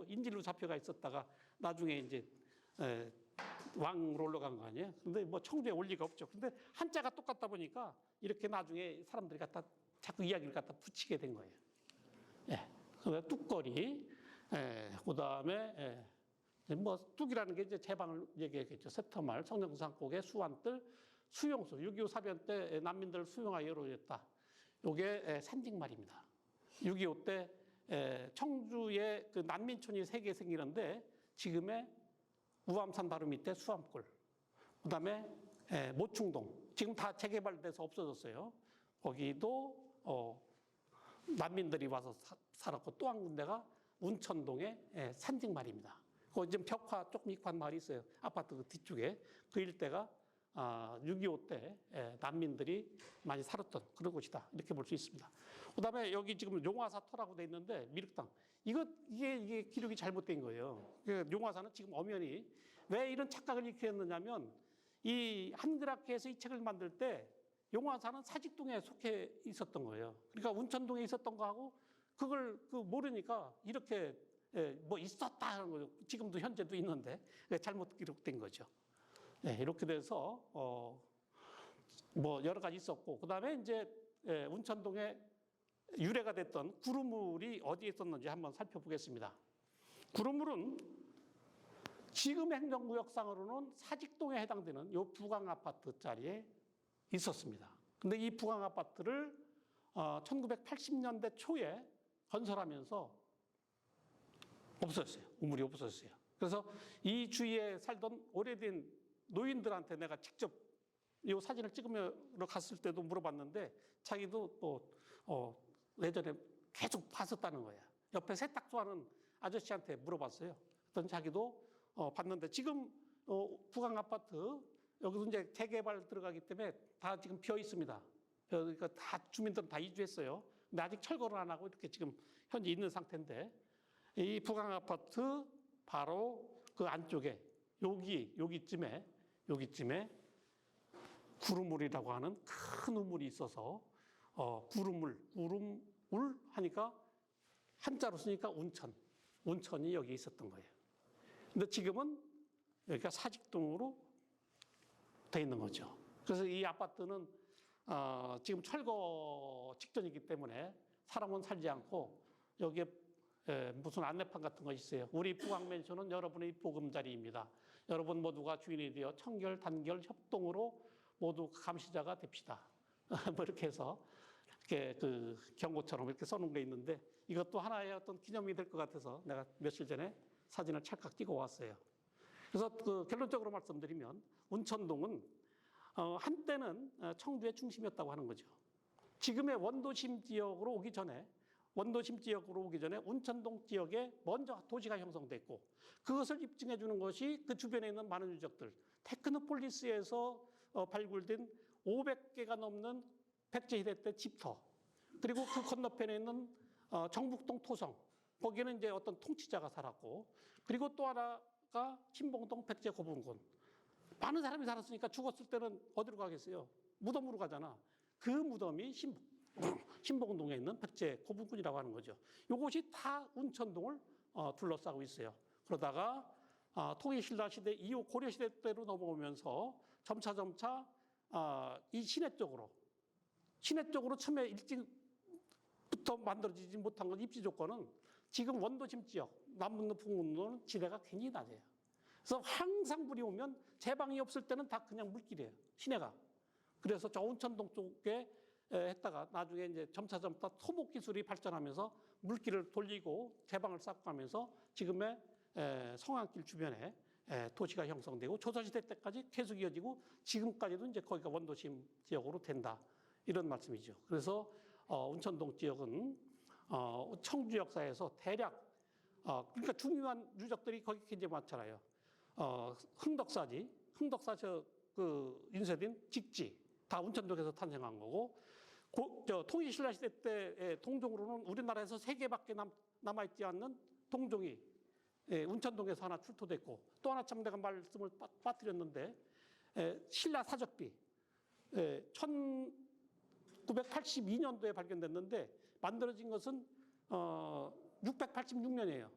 인질로 잡혀가 있었다가 나중에 이제 왕으로 올라간 거 아니에요? 근데 뭐 청주에 올 리가 없죠. 근데 한자가 똑같다 보니까 이렇게 나중에 사람들이 갖다 자꾸 이야기를 갖다 붙이게 된 거예요. 예. 뚝거리, 그다음에 뭐 뚝이라는 게 이제 제방을 얘기했겠죠. 세터말, 성령산곡의 수완뜰, 수용소, 6.25 사변 때 난민들 수용하여 이루어졌다. 요게 산직말입니다. 6.25 때 청주에 그 난민촌이 3개 생기는데 지금의 우암산 바로 밑에 수암골, 그다음에 모충동, 지금 다 재개발돼서 없어졌어요. 거기도 난민들이 와서 살았고 또 한 군데가 운천동의 산직말입니다. 거기 지금 벽화 조금 익한 마을이 있어요. 아파트 그 뒤쪽에. 그 일대가 6.25 때 난민들이 많이 살았던 그런 곳이다. 이렇게 볼 수 있습니다. 그다음에 여기 지금 용화사터라고 돼 있는데 미륵당. 이게 기록이 잘못된 거예요. 용화사는 지금 엄연히 왜 이런 착각을 일으켰느냐면 이 한글학회에서 이 책을 만들 때 용화사는 사직동에 속해 있었던 거예요. 그러니까 운천동에 있었던 거하고 그걸 모르니까 이렇게 뭐 있었다 하는 거죠. 지금도 현재도 있는데 잘못 기록된 거죠. 이렇게 돼서 뭐 여러 가지 있었고 그다음에 이제 운천동에 유래가 됐던 구루물이 어디에 있었는지 한번 살펴보겠습니다. 구루물은 지금 행정구역상으로는 사직동에 해당되는 요 부강 아파트 자리에 있었습니다. 근데 이 부강 아파트를 1980년대 초에 건설하면서 없어졌어요. 우물이 없어졌어요. 그래서 이 주위에 살던 오래된 노인들한테 내가 직접 이 사진을 찍으러 갔을 때도 물어봤는데 자기도 또 예전에 계속 봤었다는 거야. 옆에 세탁소하는 아저씨한테 물어봤어요. 그랬더니 자기도 봤는데 지금 부강 아파트 여기서 이제 재개발 들어가기 때문에 다 지금 비어 있습니다. 그러니까 다 주민들은 다 이주했어요. 근데 아직 철거를 안 하고 이렇게 지금 현재 있는 상태인데 이 부강 아파트 바로 그 안쪽에 여기쯤에 구루물이라고 하는 큰 우물이 있어서 구루물 하니까 한자로 쓰니까 운천이 여기 있었던 거예요. 근데 지금은 여기가 사직동으로 돼 있는 거죠. 그래서 이 아파트는 지금 철거 직전이기 때문에 사람은 살지 않고 여기에 무슨 안내판 같은 거 있어요. 우리 부강맨션은 여러분의 보금자리입니다. 여러분 모두가 주인이 되어 청결, 단결, 협동으로 모두 감시자가 됩시다. 뭐 이렇게 해서 이렇게 그 경고처럼 이렇게 써놓은 게 있는데 이것도 하나의 어떤 기념이 될 것 같아서 내가 며칠 전에 사진을 찰칵 찍어 왔어요. 그래서 그 결론적으로 말씀드리면 운천동은 한때는 청주의 중심이었다고 하는 거죠. 지금의 원도심 지역으로 오기 전에 운천동 지역에 먼저 도시가 형성됐고 그것을 입증해 주는 것이 그 주변에 있는 많은 유적들, 테크노폴리스에서 발굴된 500개가 넘는 백제시대 때 집터, 그리고 그 건너편에 있는 정북동 토성, 거기에는 이제 어떤 통치자가 살았고, 그리고 또 하나가 신봉동 백제 고분군. 많은 사람이 살았으니까 죽었을 때는 어디로 가겠어요? 무덤으로 가잖아. 그 무덤이 신봉동에 있는 백제 고분군이라고 하는 거죠. 이것이 다 운천동을 둘러싸고 있어요. 그러다가 통일신라 시대 이후 고려 시대 때로 넘어오면서 점차 이 시내 쪽으로 처음에 일찍부터 만들어지지 못한 건 입지 조건은 지금 원도심 지역, 남북로풍로는 지대가 굉장히 낮아요. 그래서 항상 물이 오면 제방이 없을 때는 다 그냥 물길이에요, 시내가. 그래서 저 운천동 쪽에 했다가 나중에 이제 점차 토목 기술이 발전하면서 물길을 돌리고 제방을 쌓고 가면서 지금의 성안길 주변에 도시가 형성되고 조선시대 때까지 계속 이어지고 지금까지도 이제 거기가 원도심 지역으로 된다. 이런 말씀이죠. 그래서 운천동 지역은 청주 역사에서 대략 그러니까 중요한 유적들이 거기 굉장히 많잖아요. 흥덕사지 그 인쇄된 직지 다 운천동에서 탄생한 거고, 통일신라 시대 때의 동종으로는 우리나라에서 3개밖에 남아있지 않는 동종이 운천동에서 하나 출토됐고, 또 하나 참 내가 말씀을 빠뜨렸는데 신라 사적비 1982년도에 발견됐는데 만들어진 것은 686년이에요.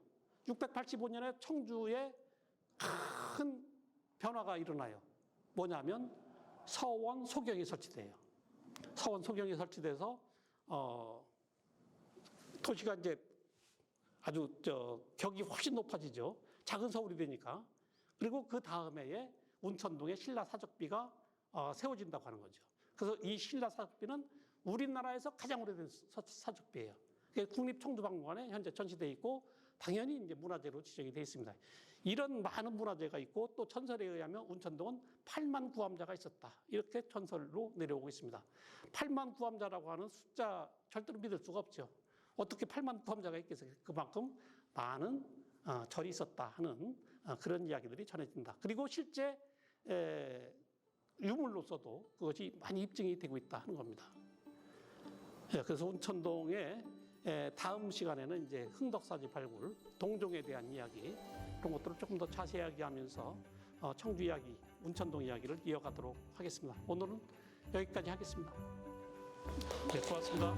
685년에 청주에 큰 변화가 일어나요. 뭐냐면 서원 소경이 설치돼요. 서원 소경이 설치돼서 도시가 이제 아주 격이 훨씬 높아지죠. 작은 서울이 되니까. 그리고 그 다음 해에 운천동에 신라 사적비가 세워진다고 하는 거죠. 그래서 이 신라 사적비는 우리나라에서 가장 오래된 사적비예요. 국립청주박물관에 현재 전시되어 있고 당연히 이제 문화재로 지정이 되어 있습니다. 이런 많은 문화재가 있고 또 전설에 의하면 운천동은 8만 구암자가 있었다. 이렇게 전설로 내려오고 있습니다. 8만 구암자라고 하는 숫자 절대로 믿을 수가 없죠. 어떻게 8만 구암자가 있겠어요? 그만큼 많은 절이 있었다 하는 그런 이야기들이 전해진다. 그리고 실제 유물로서도 그것이 많이 입증이 되고 있다 하는 겁니다. 그래서 운천동의 다음 시간에는 이제 흥덕사지 발굴, 동종에 대한 이야기 그런 것들을 조금 더 자세하게 하면서 청주 이야기, 운천동 이야기를 이어가도록 하겠습니다. 오늘은 여기까지 하겠습니다. 네, 고맙습니다.